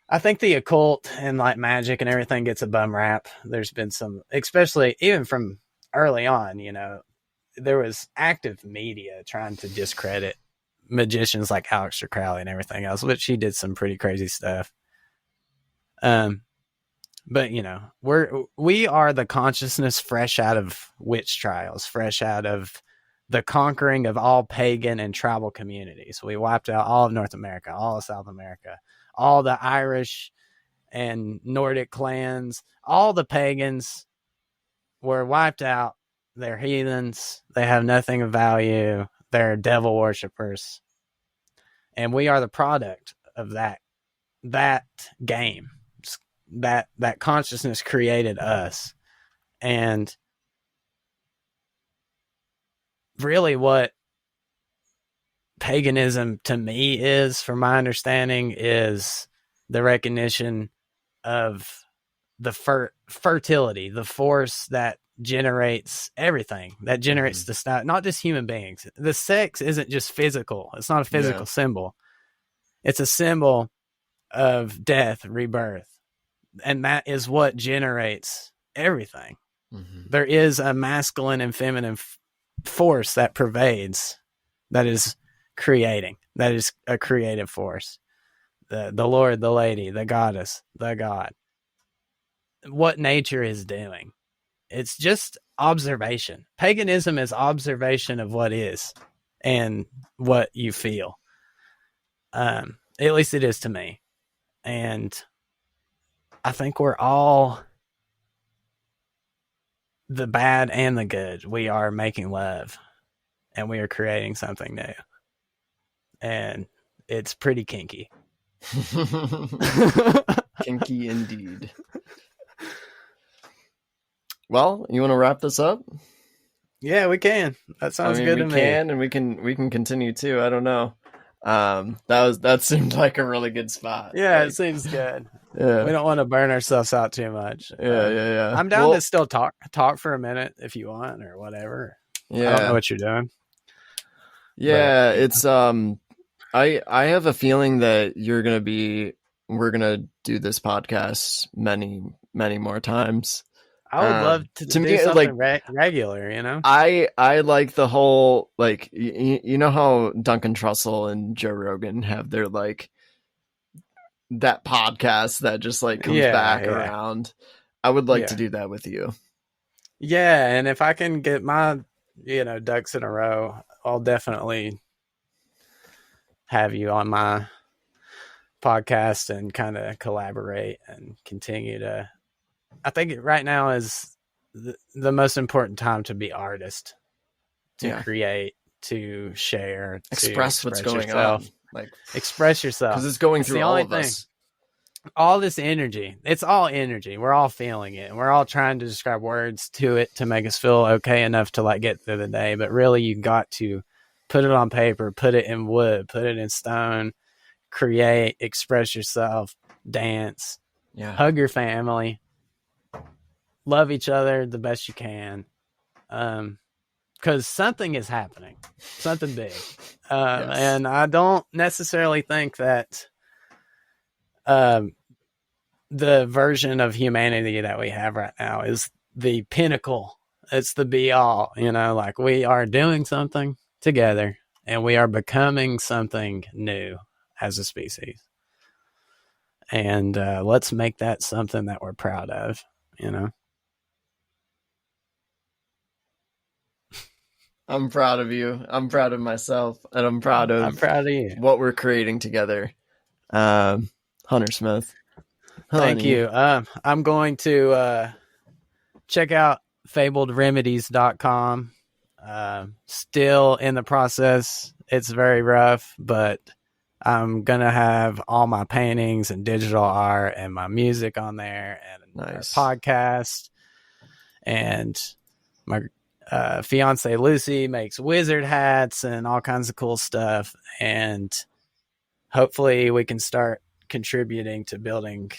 I think the occult and like magic and everything gets a bum rap. There's been some, especially even from early on, there was active media trying to discredit magicians like Aleister Crowley and everything else, which he did some pretty crazy stuff. But we are the consciousness fresh out of witch trials, fresh out of the conquering of all pagan and tribal communities. We wiped out all of North America, all of South America, all the Irish and Nordic clans, all the pagans were wiped out. They're heathens. They have nothing of value. They're devil worshippers. And we are the product of that game. That consciousness created us. And really what paganism to me is, from my understanding, is the recognition of the fertility, the force that generates everything, that generates the stuff, not just human beings. The sex isn't just physical. It's not a physical symbol. It's a symbol of death, rebirth. And that is what generates everything. There is a masculine and feminine force that pervades, that is creating, that is a creative force. The Lord, the Lady, the Goddess, the God. What nature is doing. It's just observation. Paganism is observation of what is and what you feel. At least it is to me. And I think we're all the bad and the good. We are making love and we are creating something new. And it's pretty kinky. Kinky indeed. Well, you want to wrap this up? Yeah, we can. That sounds good to me. We can, and we can continue too. I don't know. That seemed like a really good spot. Yeah, it seems good. Yeah. We don't want to burn ourselves out too much. Yeah. I'm down to still talk for a minute if you want or whatever. Yeah. I don't know what you're doing. Yeah, but it's I have a feeling that we're gonna do this podcast many, many more times. I would love to do something regular, I like the whole, like, you know how Duncan Trussell and Joe Rogan have their, like, that podcast that just, like, comes back around. I would like to do that with you. Yeah, and if I can get my, ducks in a row, I'll definitely have you on my podcast and kind of collaborate and continue to. I think right now is the most important time to be artist, to create, to share, express what's going yourself. on, like express yourself, because it's going through all of us. all this energy. It's all energy. We're all feeling it, and we're all trying to describe words to it to make us feel okay enough to like get through the day. But really, you got to put it on paper, put it in wood, put it in stone, create, express yourself, dance, hug your family, love each other the best you can. Because something is happening, something big. And I don't necessarily think that the version of humanity that we have right now is the pinnacle. It's the be all, like we are doing something together and we are becoming something new as a species. And let's make that something that we're proud of, I'm proud of you. I'm proud of myself, and I'm proud of you. What we're creating together. Hunter Smith. Thank you. I'm going to check out fabledremedies.com. Still in the process. It's very rough, but I'm going to have all my paintings and digital art and my music on there and a podcast. And my fiance Lucy makes wizard hats and all kinds of cool stuff. And hopefully we can start contributing to building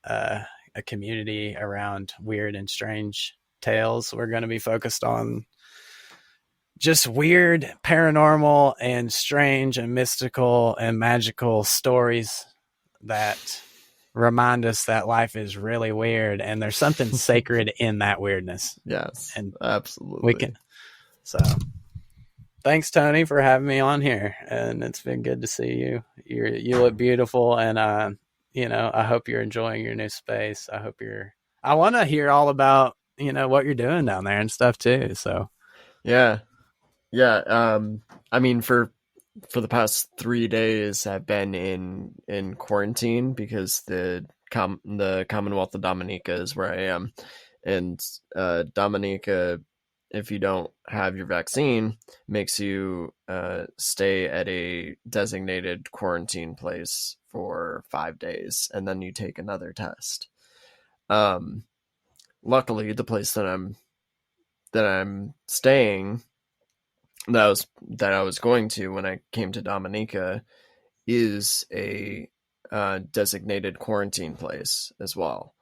a community around weird and strange tales. We're going to be focused on just weird, paranormal, and strange and mystical and magical stories that remind us that life is really weird and there's something sacred in that weirdness. Yes, and absolutely. So thanks, Tony, for having me on here, and it's been good to see you. You look beautiful, and I hope you're enjoying your new space. I want to hear all about what you're doing down there and stuff too. So yeah. I mean, for the past 3 days, I've been in quarantine because the Commonwealth of Dominica is where I am, and Dominica, if you don't have your vaccine, makes you stay at a designated quarantine place for 5 days, and then you take another test. Luckily, the place that I'm staying, that I was going to when I came to Dominica, is a designated quarantine place as well.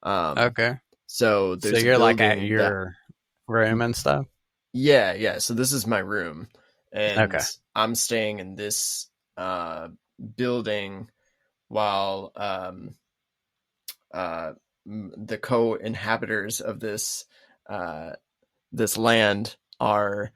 okay. So you're like at your room and stuff? Yeah. So this is my room, and okay. I'm staying in this building while the co-inhabitants of this land are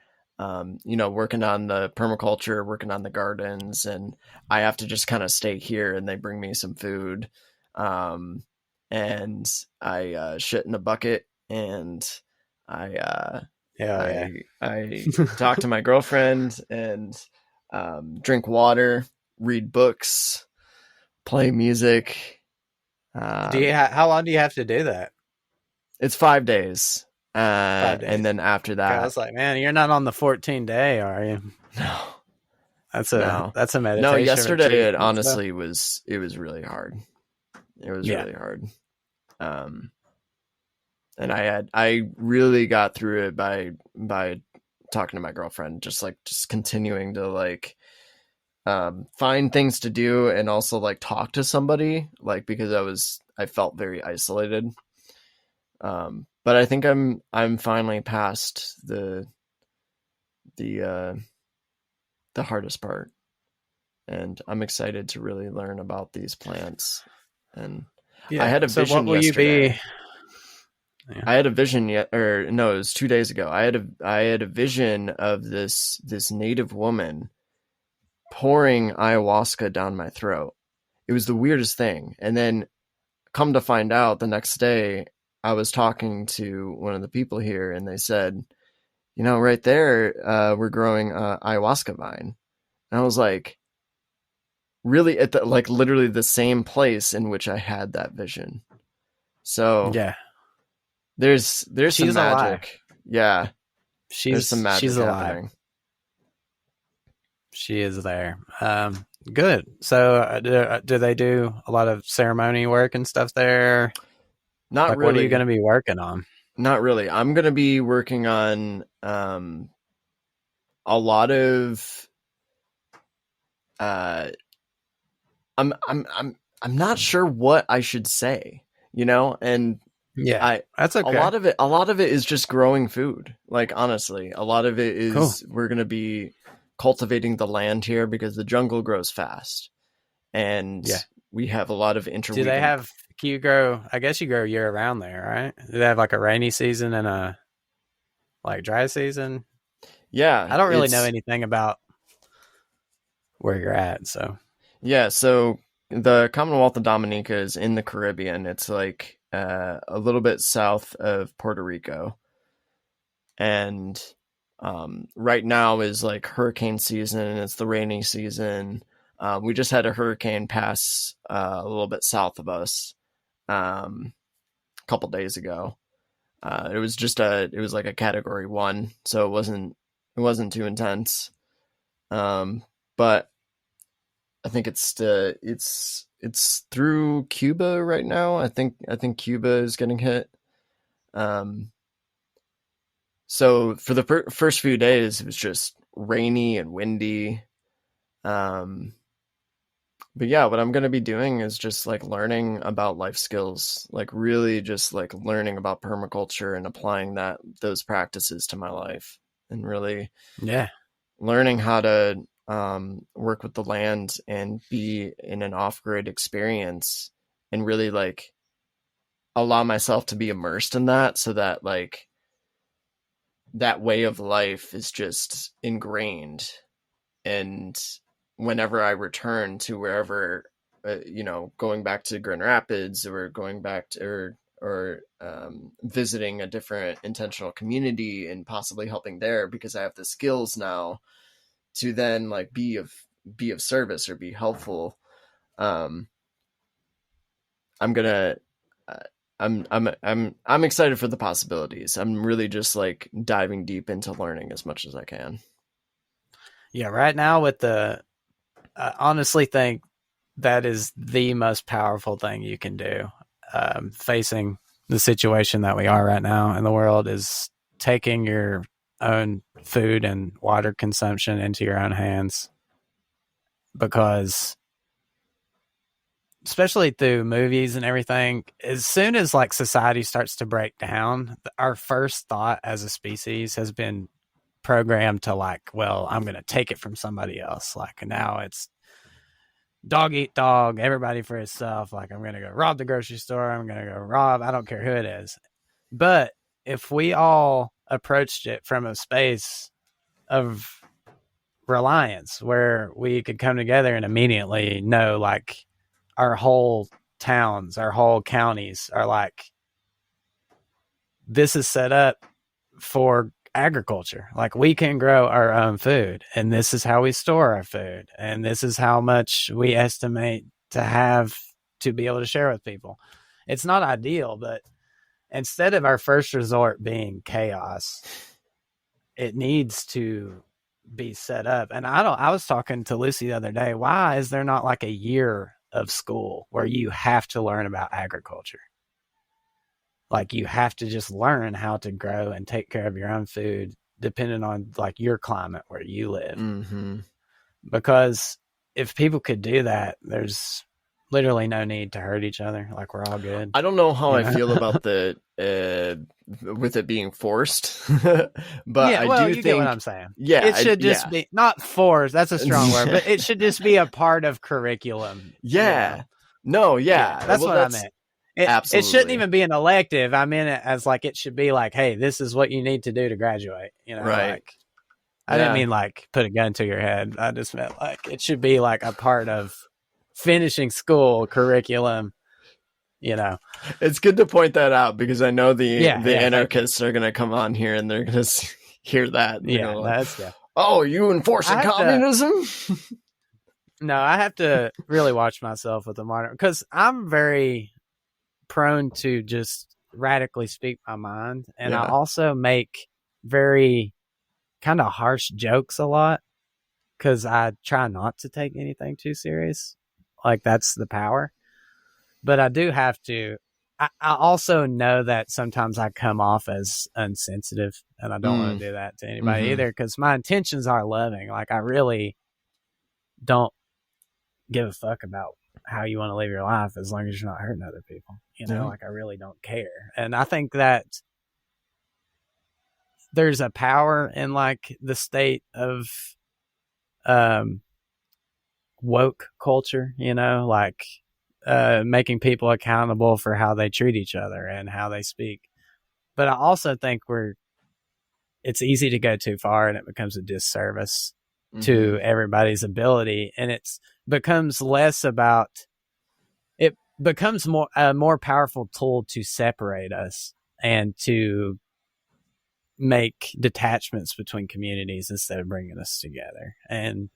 working on the permaculture, working on the gardens, and I have to just kind of stay here, and they bring me some food. And I shit in a bucket, and I talk to my girlfriend, and drink water, read books, play music. How long do you have to do that? It's 5 days. 5 days. And then after that, I was like, man, you're not on the 14th day, are you? No. That's a meditation. No, yesterday it honestly was really hard. It was really hard. And I really got through it by talking to my girlfriend, just continuing to find things to do, and also talk to somebody, because I felt very isolated. But I think I'm finally past the hardest part, and I'm excited to really learn about these plants. And I had a vision what will yesterday. You be? Yeah. I had a vision it was 2 days ago. I had a vision of this native woman pouring ayahuasca down my throat. It was the weirdest thing. And then come to find out, the next day I was talking to one of the people here, and they said, right there, we're growing a ayahuasca vine. And I was like, really, at the, literally the same place in which I had that vision. So yeah, there's some magic. Alive. Yeah. There's some magic she's happening. Alive. She is there. Good. So, do they do a lot of ceremony work and stuff there? Not Like, what are you going really. to be working on? Not really. I'm going to be working on a lot of uh I'm not sure what I should say, and Yeah, I that's a okay. lot of it is just growing food. Like honestly, a lot of it Cool. is we're going to be cultivating the land here because the jungle grows fast and Yeah. we have a lot of Do they interweaving. have? Can you grow? I guess you grow year round there, right? Do they have like a rainy season and a like dry season? Yeah, I don't really know it's anything about where you're at, so yeah, so the Commonwealth of Dominica is in the Caribbean. It's like a little bit south of Puerto Rico. And right now is like hurricane season. It's the rainy season. We just had a hurricane pass a little bit south of us a couple days ago. It was it was like a category 1, so it wasn't too intense. But I think it's through Cuba right now. I think Cuba is getting hit. Um, so for the first few days, it was just rainy and windy. Um, but yeah, what I'm going to be doing is just like learning about life skills, like really just like learning about permaculture and applying those practices to my life, and really yeah, learning how to work with the land and be in an off-grid experience, and really like allow myself to be immersed in that, so that like that way of life is just ingrained. And whenever I return to wherever, going back to Grand Rapids, or going back to, or visiting a different intentional community and possibly helping there, because I have the skills now to then like be of service or be helpful. Um, I'm gonna. Uh, I'm excited for the possibilities. I'm really just like diving deep into learning as much as I can. yeah. Right now, I honestly think that is the most powerful thing you can do. Facing the situation that we are right now in the world is taking your own food and water consumption into your own hands, because especially through movies and everything, as soon as like society starts to break down, our first thought as a species has been programmed to like, well, I'm going to take it from somebody else. Like now it's dog eat dog, everybody for himself. Like I'm going to go rob the grocery store. I'm going to go rob. I don't care who it is. But if we all approached it from a space of reliance where we could come together and immediately know like our whole towns, our whole counties are like, this is set up for agriculture. Like we can grow our own food, and this is how we store our food, and this is how much we estimate to have to be able to share with people. It's not ideal, but instead of our first resort being chaos, it needs to be set up. And I was talking to Lucy the other day, why is there not like a year of school where you have to learn about agriculture? Like you have to just learn how to grow and take care of your own food depending on like your climate where you live. Mm-hmm. Because if people could do that, there's literally no need to hurt each other. Like we're all good. I don't know how You I know? feel about the with it being forced, but Yeah, I well, do you get what think, I'm saying. yeah, It should just yeah, be not forced. That's a strong word, but it should just be a part of curriculum. You know? yeah, no, Yeah, yeah. that's Well, what I that's meant. It shouldn't absolutely even be an elective. I meant it as like it should be like, hey, this is what you need to do to graduate. You know, right. like I didn't Yeah, mean like put a gun to your head. I just meant like it should be like a part of finishing school curriculum. You know. it's good to point that out because I know Yeah, the yeah. Thank you. anarchists are gonna come on here and they're gonna hear that and they're Yeah, gonna like, that's good. oh, you I enforcing have to. communism? No, I have to really watch myself with the modern because I'm very prone to just radically speak my mind, and I Yeah. also make very kind of harsh jokes a lot. because I try not to take anything too serious. Like, that's the power. But I do have to. I also know that sometimes I come off as unsensitive, and I don't want to do that to anybody either, because my intentions are loving. Like, I really don't give a fuck about how you want to live your life as long as you're not hurting other people. You know, like, I really don't care. And I think that there's a power in, like, the state of woke culture, you know, like making people accountable for how they treat each other and how they speak. But I also think it's easy to go too far, and it becomes a disservice to everybody's ability, and it becomes a more powerful tool to separate us and to make detachments between communities instead of bringing us together. And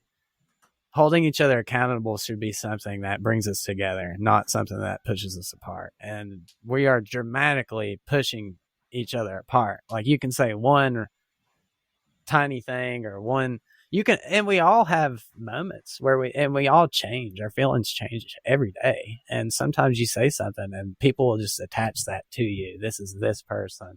holding each other accountable should be something that brings us together, not something that pushes us apart. And we are dramatically pushing each other apart. Like, you can say one tiny thing or one, and we all have moments where we all change. Our feelings change every day. And sometimes you say something and people will just attach that to you. This is this person.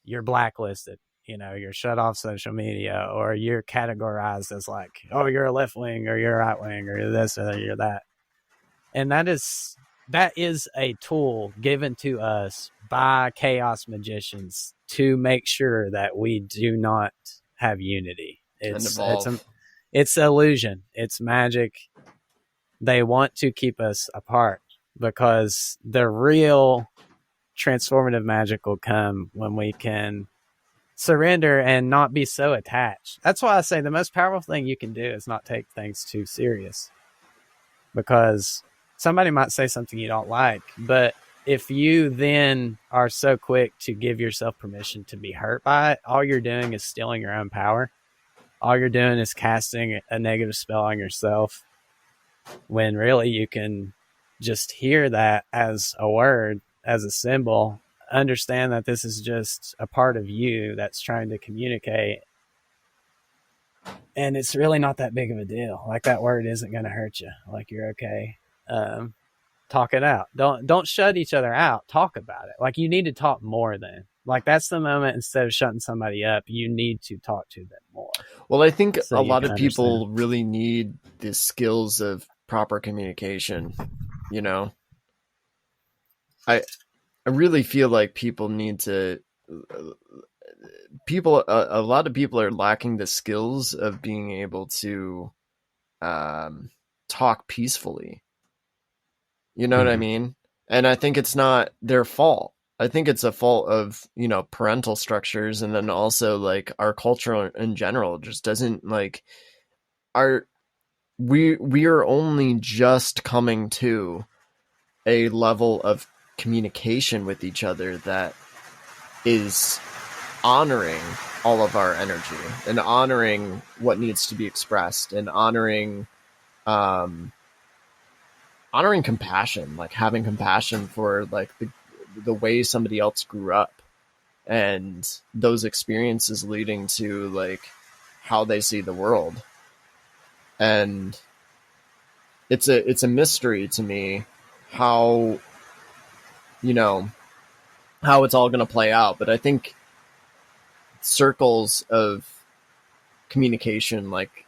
You're blacklisted. You know, you're shut off social media, or you're categorized as like, oh, you're a left wing, or you're right wing, or you're this, or you're that. And that is a tool given to us by chaos magicians to make sure that we do not have unity. It's illusion. It's magic. They want to keep us apart, because the real transformative magic will come when we can surrender and not be so attached. That's why I say the most powerful thing you can do is not take things too serious, because somebody might say something you don't like, but if you then are so quick to give yourself permission to be hurt by it, all you're doing is stealing your own power. All you're doing is casting a negative spell on yourself, when really you can just hear that as a word, as a symbol, understand that this is just a part of you that's trying to communicate, and it's really not that big of a deal. Like, that word isn't going to hurt you. Like, you're okay. Talk it out. Don't shut each other out. Talk about it. Like, you need to talk more then. Like, that's the moment. Instead of shutting somebody up, you need to talk to them more. Well, I think a lot of people really need the skills of proper communication. You know, I really feel like people need to. A lot of people are lacking the skills of being able to talk peacefully. You know what I mean? And I think it's not their fault. I think it's a fault of, you know, parental structures, and then also like our culture in general just doesn't like we are only just coming to a level of communication with each other that is honoring all of our energy and honoring what needs to be expressed and honoring compassion, like having compassion for like the way somebody else grew up and those experiences leading to like how they see the world. And it's a mystery to me how, you know, how it's all going to play out. But I think circles of communication, like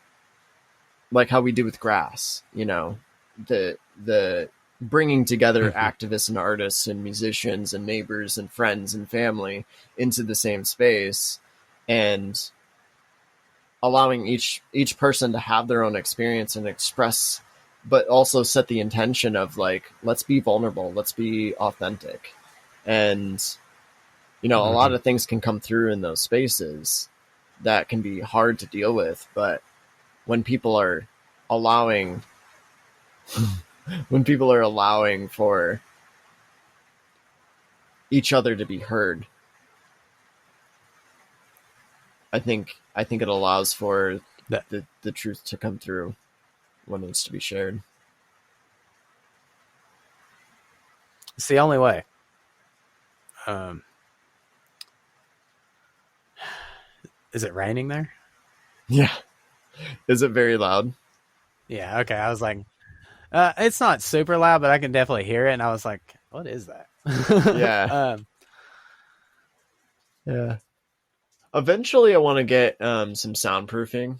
how we do with grass, you know, the bringing together activists and artists and musicians and neighbors and friends and family into the same space, and allowing each person to have their own experience and express, but also set the intention of like, let's be vulnerable, let's be authentic. And, you know, a lot of things can come through in those spaces that can be hard to deal with. But when people are allowing for each other to be heard, I think it allows for the truth to come through what needs to be shared. It's the only way. Is it raining there? Yeah. Is it very loud? Yeah. Okay. I was like, it's not super loud, but I can definitely hear it. And I was like, what is that? Yeah. Yeah. Eventually, I want to get some soundproofing.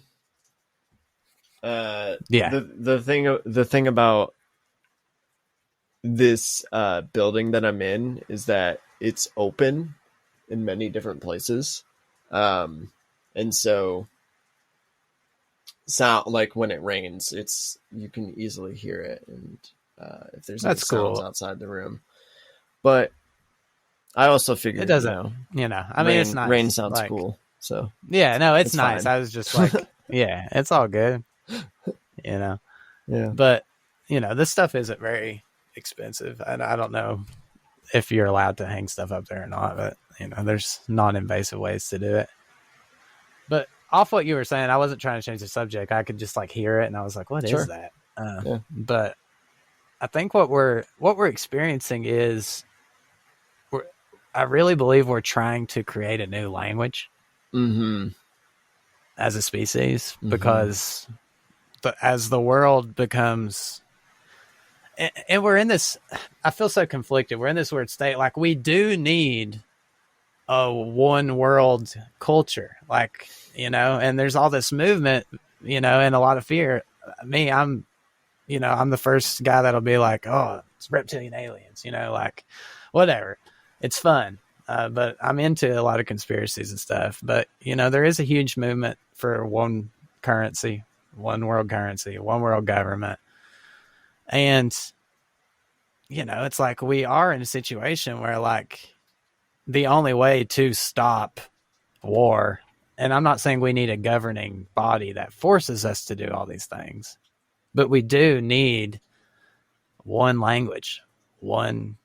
Yeah. The thing about this building that I'm in is that it's open in many different places, and so sound like when it rains, it's you can easily hear it, and if there's any That's sounds cool. outside the room. But I also It figured, doesn't, I mean, it's rain nice. sounds Like, cool, so yeah, no, it's it's nice. fine. I was just like, yeah, it's all good, Yeah. but this stuff isn't very expensive. And I don't know if you're allowed to hang stuff up there or not, but there's non-invasive ways to do it. But off what you were saying, I wasn't trying to change the subject. I could just like hear it, and I was like, "What Sure. is that?" Yeah. But I think what we're experiencing is, I really believe we're trying to create a new language Mm-hmm. as a species, Mm-hmm. because as the world becomes, and we're in this, I feel so conflicted. We're in this weird state. Like, we do need a one world culture, like, and there's all this movement, and a lot of fear. I'm the first guy that'll be like, oh, it's reptilian aliens, like, whatever. It's fun. But I'm into a lot of conspiracies and stuff. But, there is a huge movement for one currency, one world currency, one world government. And, it's like we are in a situation where, like, the only way to stop war, and I'm not saying we need a governing body that forces us to do all these things, but we do need one language, one,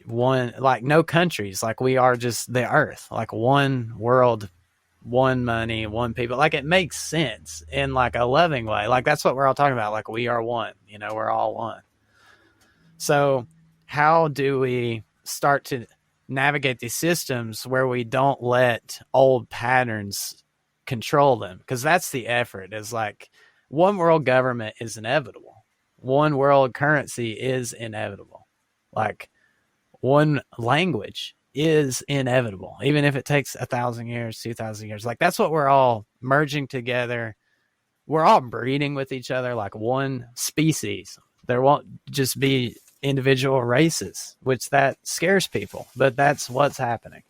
like, no countries, like, we are just the earth, like, one world, one money, one people. Like, it makes sense in like a loving way. Like, that's what we're all talking about. Like, we are one, we're all one. So how do we start to navigate these systems where we don't let old patterns control them? Because that's the effort, is like, one world government is inevitable. One world currency is inevitable. Like, one language is inevitable, even if it takes 1,000 years, 2,000 years. Like, that's what we're all merging together. We're all breeding with each other like one species. There won't just be individual races, which that scares people, but that's what's happening.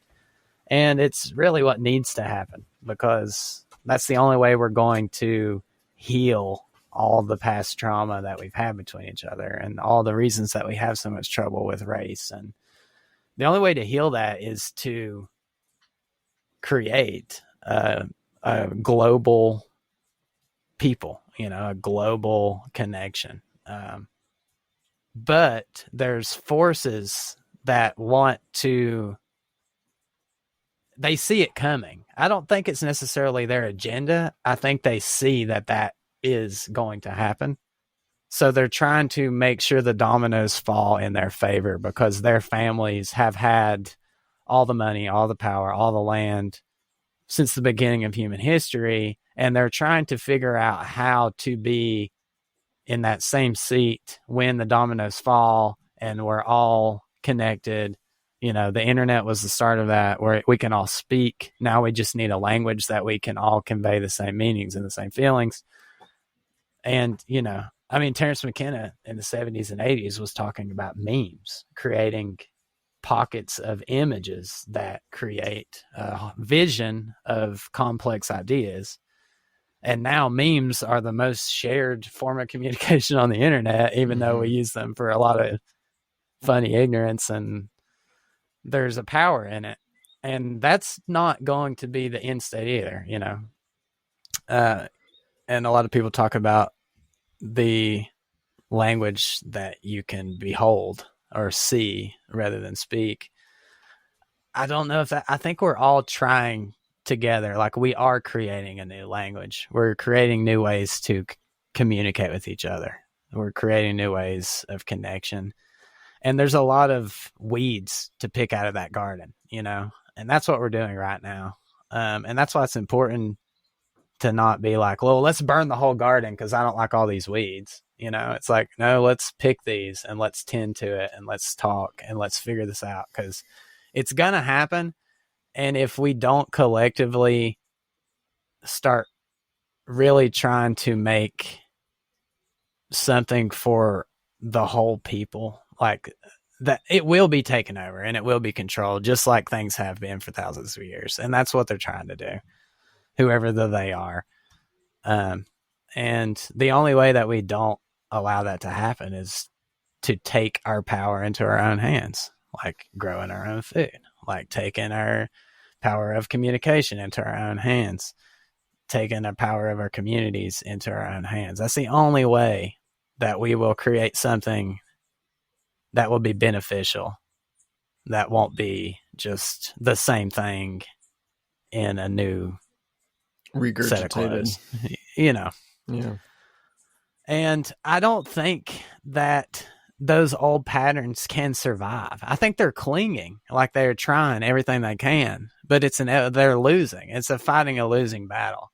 And it's really what needs to happen, because that's the only way we're going to heal all the past trauma that we've had between each other, and all the reasons that we have so much trouble with race. And the only way to heal that is to create a global people, a global connection. But there's forces that they see it coming. I don't think it's necessarily their agenda. I think they see that is going to happen. So they're trying to make sure the dominoes fall in their favor, because their families have had all the money, all the power, all the land since the beginning of human history. And they're trying to figure out how to be in that same seat when the dominoes fall and we're all connected. The internet was the start of that, where we can all speak. Now we just need a language that we can all convey the same meanings and the same feelings. And, Terrence McKenna in the 70s and 80s was talking about memes, creating pockets of images that create a vision of complex ideas. And now memes are the most shared form of communication on the internet, even though we use them for a lot of funny ignorance, and there's a power in it. And that's not going to be the end state either, and a lot of people talk about the language that you can behold or see rather than speak. I don't know if that, I think we're all trying together. Like, we are creating a new language. We're creating new ways to communicate with each other. We're creating new ways of connection. And there's a lot of weeds to pick out of that garden, and that's what we're doing right now. And that's why it's important to not be like, well, let's burn the whole garden because I don't like all these weeds. You know, it's like, no, let's pick these and let's tend to it and let's talk and let's figure this out, because it's going to happen. And if we don't collectively start really trying to make something for the whole people, like that, it will be taken over and it will be controlled, just like things have been for thousands of years. And that's what they're trying to do, whoever they are. And the only way that we don't allow that to happen is to take our power into our own hands, like growing our own food, like taking our power of communication into our own hands, taking the power of our communities into our own hands. That's the only way that we will create something that will be beneficial, that won't be just the same thing in a new set of clothes, you know. Yeah. And I don't think that those old patterns can survive. I think they're clinging, like they're trying everything they can, but they're losing. It's fighting a losing battle,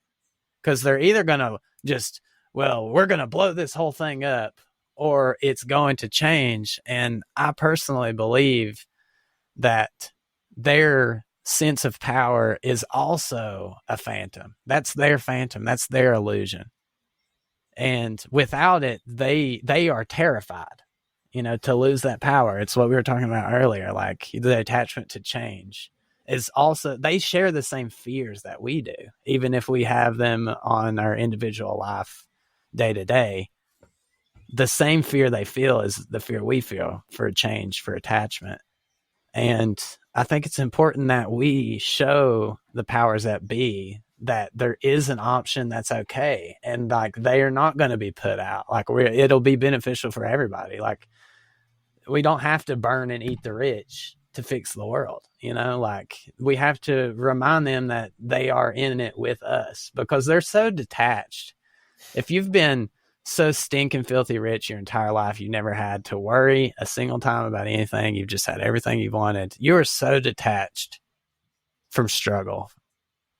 because they're either going to just, well, we're going to blow this whole thing up, or it's going to change. And I personally believe that their sense of power is also a phantom. That's their phantom. That's their illusion. And without it, they are terrified, you know, to lose that power. It's what we were talking about earlier. Like the attachment to change is also, they share the same fears that we do, even if we have them on our individual life day to day. The same fear they feel is the fear we feel for change, for attachment. And I think it's important that we show the powers that be that there is an option that's okay, and like they are not going to be put out. Like it'll be beneficial for everybody. Like we don't have to burn and eat the rich to fix the world, you know. Like we have to remind them that they are in it with us, because they're so detached. If you've been so stinking filthy rich your entire life, you never had to worry a single time about anything, you've just had everything you wanted, you are so detached from struggle.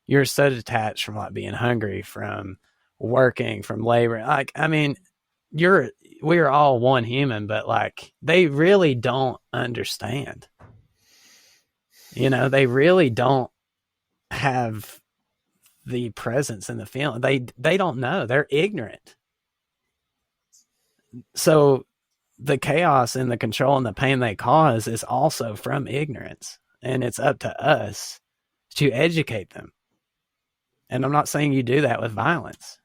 You're so detached from like being hungry, from working, from labor. Like, I mean, we are all one human, but like they really don't understand. You know, they really don't have the presence and the feeling. They don't know. They're ignorant. So the chaos and the control and the pain they cause is also from ignorance. And it's up to us to educate them. And I'm not saying you do that with violence.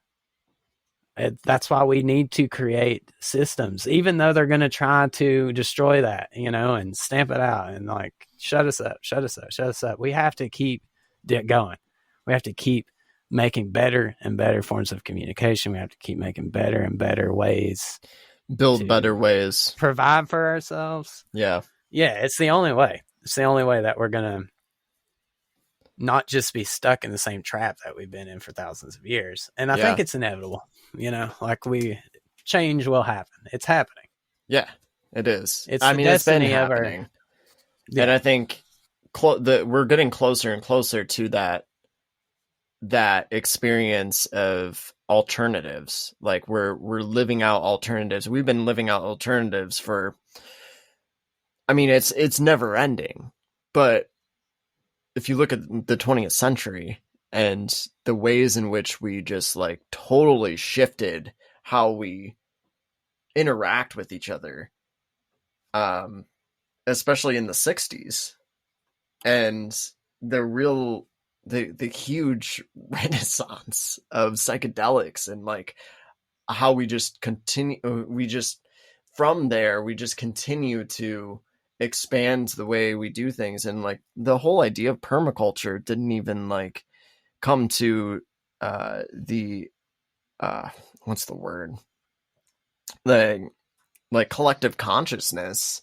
That's why we need to create systems, even though they're going to try to destroy that, you know, and stamp it out and like, shut us up. We have to keep going. We have to keep making better and better forms of communication. We have to keep making better and better ways. Build better ways. Provide for ourselves. Yeah. Yeah, it's the only way. It's the only way that we're going to not just be stuck in the same trap that we've been in for thousands of years. And I think it's inevitable, you know, like change will happen. It's happening. Yeah, it is. It's been happening. And I think we're getting closer and closer to that experience of alternatives. Like we're living out alternatives. We've been living out alternatives for, I mean, it's never ending, but if you look at the 20th century and the ways in which we just like totally shifted how we interact with each other, especially in the 60s, and the huge renaissance of psychedelics, and like how we just continue to expand the way we do things. And like the whole idea of permaculture didn't even like come to what's the word, the like collective consciousness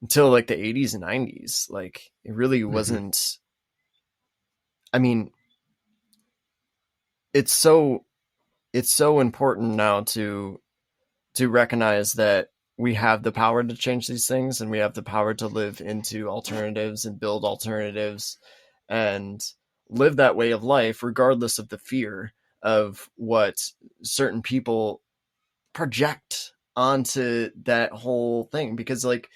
until like the 80s and 90s. Like it really wasn't. I mean, it's so important now to recognize that we have the power to change these things, and we have the power to live into alternatives and build alternatives and live that way of life, regardless of the fear of what certain people project onto that whole thing, because like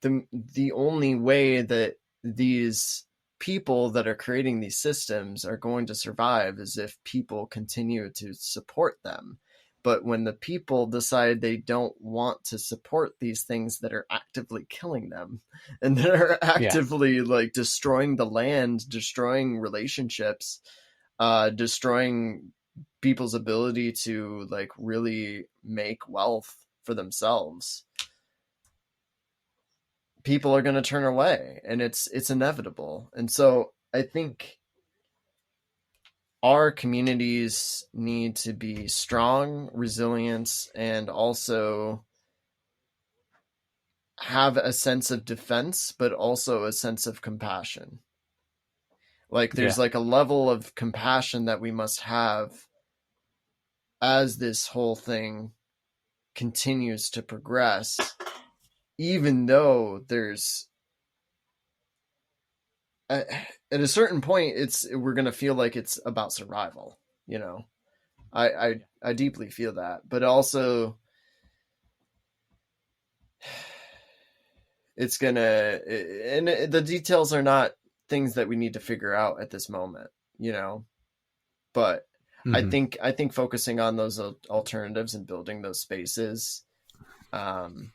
the only way that these people that are creating these systems are going to survive is if people continue to support them. But when the people decide they don't want to support these things that are actively killing them and that are actively like destroying the land, destroying relationships, destroying people's ability to like really make wealth for themselves, people are going to turn away, and it's inevitable. And so I think our communities need to be strong, resilient, and also have a sense of defense, but also a sense of compassion. Like there's like a level of compassion that we must have as this whole thing continues to progress, even though there's at a certain point, we're going to feel like it's about survival, you know. I deeply feel that, but also it's gonna, and the details are not things that we need to figure out at this moment, you know. But I think focusing on those alternatives and building those spaces, and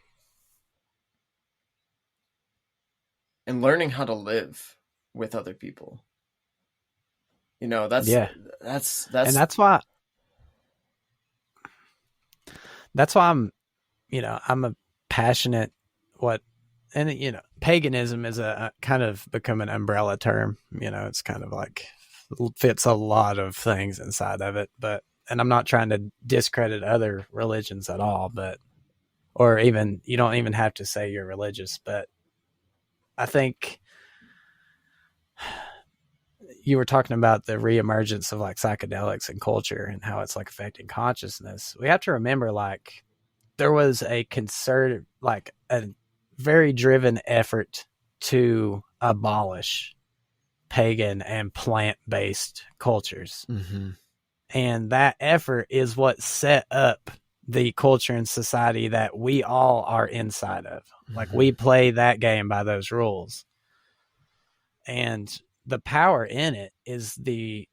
learning how to live with other people, you know, that's and that's why I'm, you know, I'm a passionate and you know, paganism is a kind of become an umbrella term, you know. It's kind of like fits a lot of things inside of it, and I'm not trying to discredit other religions at all, or even, you don't even have to say you're religious, but I think you were talking about the reemergence of like psychedelics and culture and how it's like affecting consciousness. We have to remember, like, there was a concerted, like a very driven effort to abolish pagan and plant-based cultures. And that effort is what set up the culture and society that we all are inside of. Like, we play that game by those rules. And the power in it is the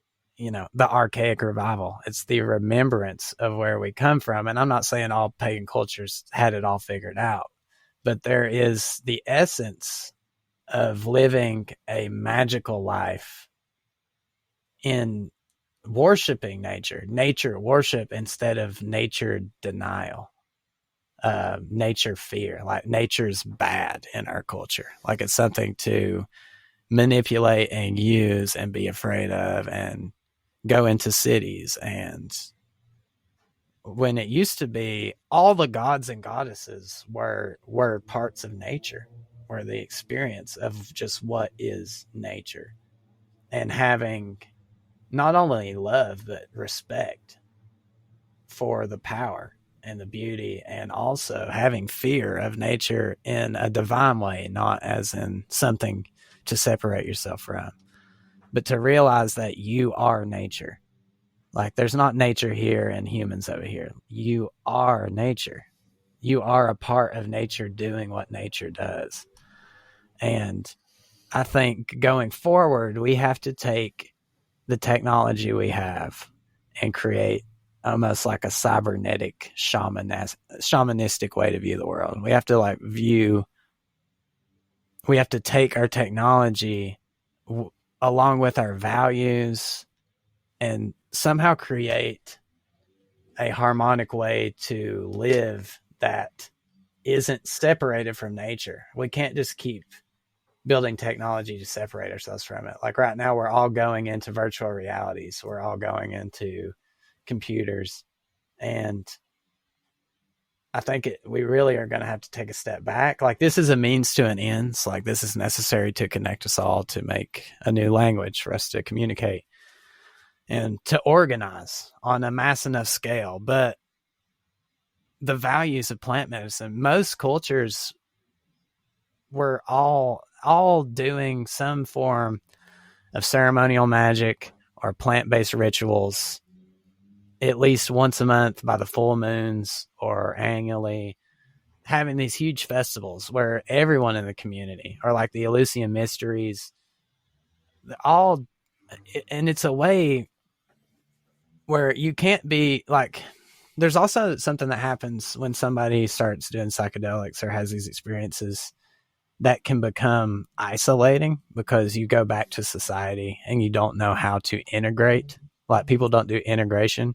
archaic revival. It's the remembrance of where we come from. And I'm not saying all pagan cultures had it all figured out, but there is the essence of living a magical life in worshiping nature worship instead of nature denial, nature fear. Like, nature's bad in our culture. Like, it's something to manipulate and use and be afraid of and go into cities. And when it used to be, all the gods and goddesses were parts of nature, were the experience of just what is nature, and having not only love but respect for the power and the beauty, and also having fear of nature in a divine way, not as in something to separate yourself from, but to realize that you are nature. Like, there's not nature here and humans over here. You are nature. You are a part of nature doing what nature does. And I think going forward, we have to take the technology we have and create almost like a cybernetic shamanistic way to view the world. We have to we have to take our technology along with our values and somehow create a harmonic way to live that isn't separated from nature. We can't just keep building technology to separate ourselves from it. Like, right now, we're all going into virtual realities. We're all going into computers. And I think we really are going to have to take a step back. Like, this is a means to an end. So, like, this is necessary to connect us all, to make a new language for us to communicate and to organize on a mass enough scale. But the values of plant medicine, most cultures were all doing some form of ceremonial magic or plant-based rituals at least once a month by the full moons or annually, having these huge festivals where everyone in the community, or like the Eleusinian Mysteries, all, and it's a way where you can't be like, there's also something that happens when somebody starts doing psychedelics or has these experiences that can become isolating because you go back to society and you don't know how to integrate. Like people don't do integration.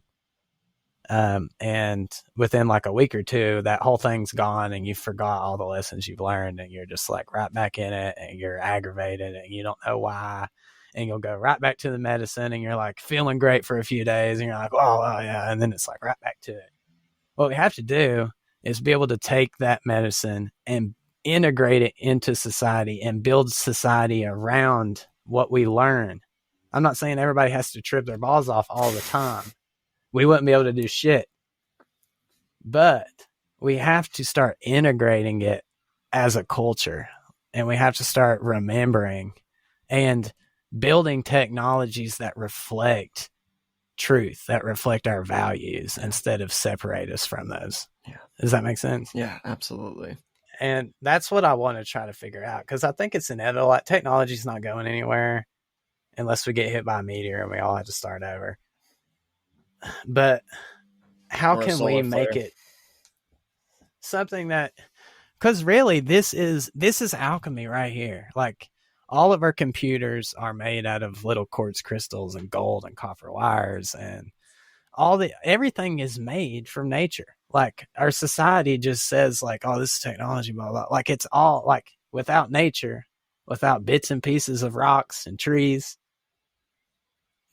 And within like a week or two, that whole thing's gone and you forgot all the lessons you've learned and you're just like right back in it and you're aggravated and you don't know why. And you'll go right back to the medicine and you're like feeling great for a few days and you're like, oh yeah. And then it's like right back to it. What we have to do is be able to take that medicine and integrate it into society and build society around what we learn. I'm not saying everybody has to trip their balls off all the time. We wouldn't be able to do shit. But we have to start integrating it as a culture. And we have to start remembering and building technologies that reflect truth, that reflect our values instead of separate us from those. Yeah. Does that make sense? Yeah, absolutely. And that's what I want to try to figure out because I think it's inevitable. Like, technology's not going anywhere unless we get hit by a meteor and we all have to start over. But how can we make it something that, because really this is alchemy right here. Like all of our computers are made out of little quartz crystals and gold and copper wires, and everything is made from nature. Like our society just says like, oh, this is technology, blah, blah. Like it's all like without nature, without bits and pieces of rocks and trees,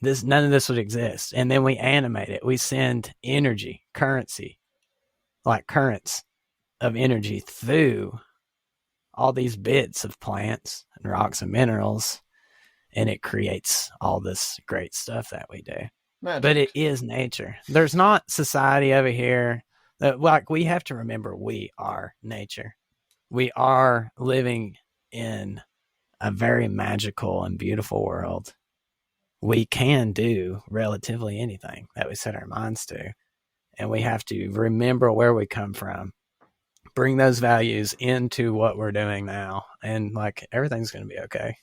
none of this would exist. And then we animate it. We send energy, currency, like currents of energy through all these bits of plants and rocks and minerals. And it creates all this great stuff that we do. Magic. But it is nature. There's not society over here. Like we have to remember we are nature. We are living in a very magical and beautiful world. We can do relatively anything that we set our minds to. And we have to remember where we come from, bring those values into what we're doing now. And like everything's going to be okay.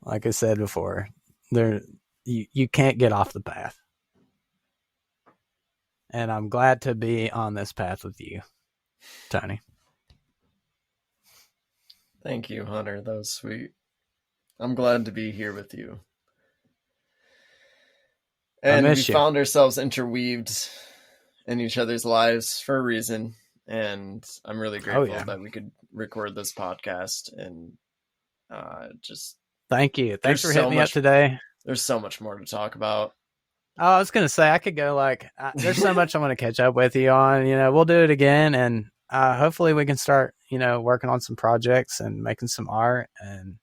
Like I said before, you can't get off the path. And I'm glad to be on this path with you, Tony. Thank you, Hunter. That was sweet. I'm glad to be here with you. And we found ourselves interweaved in each other's lives for a reason. And I'm really grateful that we could record this podcast and just... Thank you. Thanks for hitting me up today. There's so much more to talk about. Oh, I was going to say, I could go like, there's so much I want to catch up with you on. You know, we'll do it again. And hopefully we can start, working on some projects and making some art. And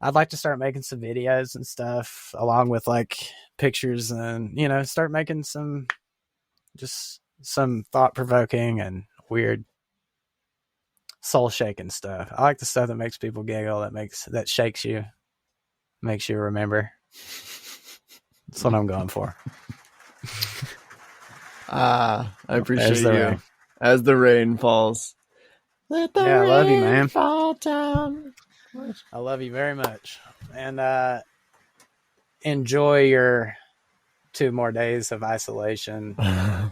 I'd like to start making some videos and stuff along with like pictures and, start making some thought provoking and weird soul shaking stuff. I like the stuff that makes people giggle, that shakes you, makes you remember. That's what I'm going for. I appreciate you. Rain. As the rain falls. Let the rain I love you, man. Fall down. I love you very much. And enjoy your 2 more days of isolation.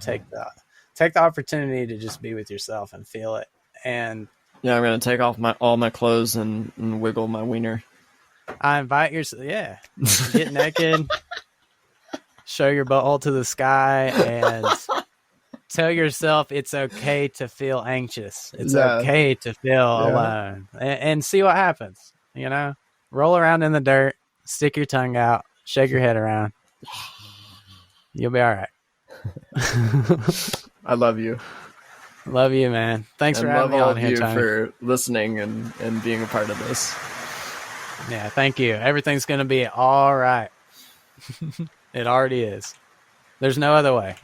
Take the opportunity to just be with yourself and feel it. And I'm gonna take off all my clothes and wiggle my wiener. I invite you, get naked, show your butthole to the sky, and tell yourself it's okay to feel anxious. It's okay to feel alone, and see what happens. Roll around in the dirt, stick your tongue out, shake your head around. You'll be all right. I love you. Love you, man. Thanks for having me on here, Tony. For listening and being a part of this. Yeah, thank you. Everything's going to be all right. It already is. There's no other way.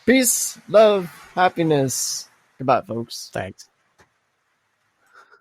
Peace, love, happiness. Goodbye, folks. Thanks.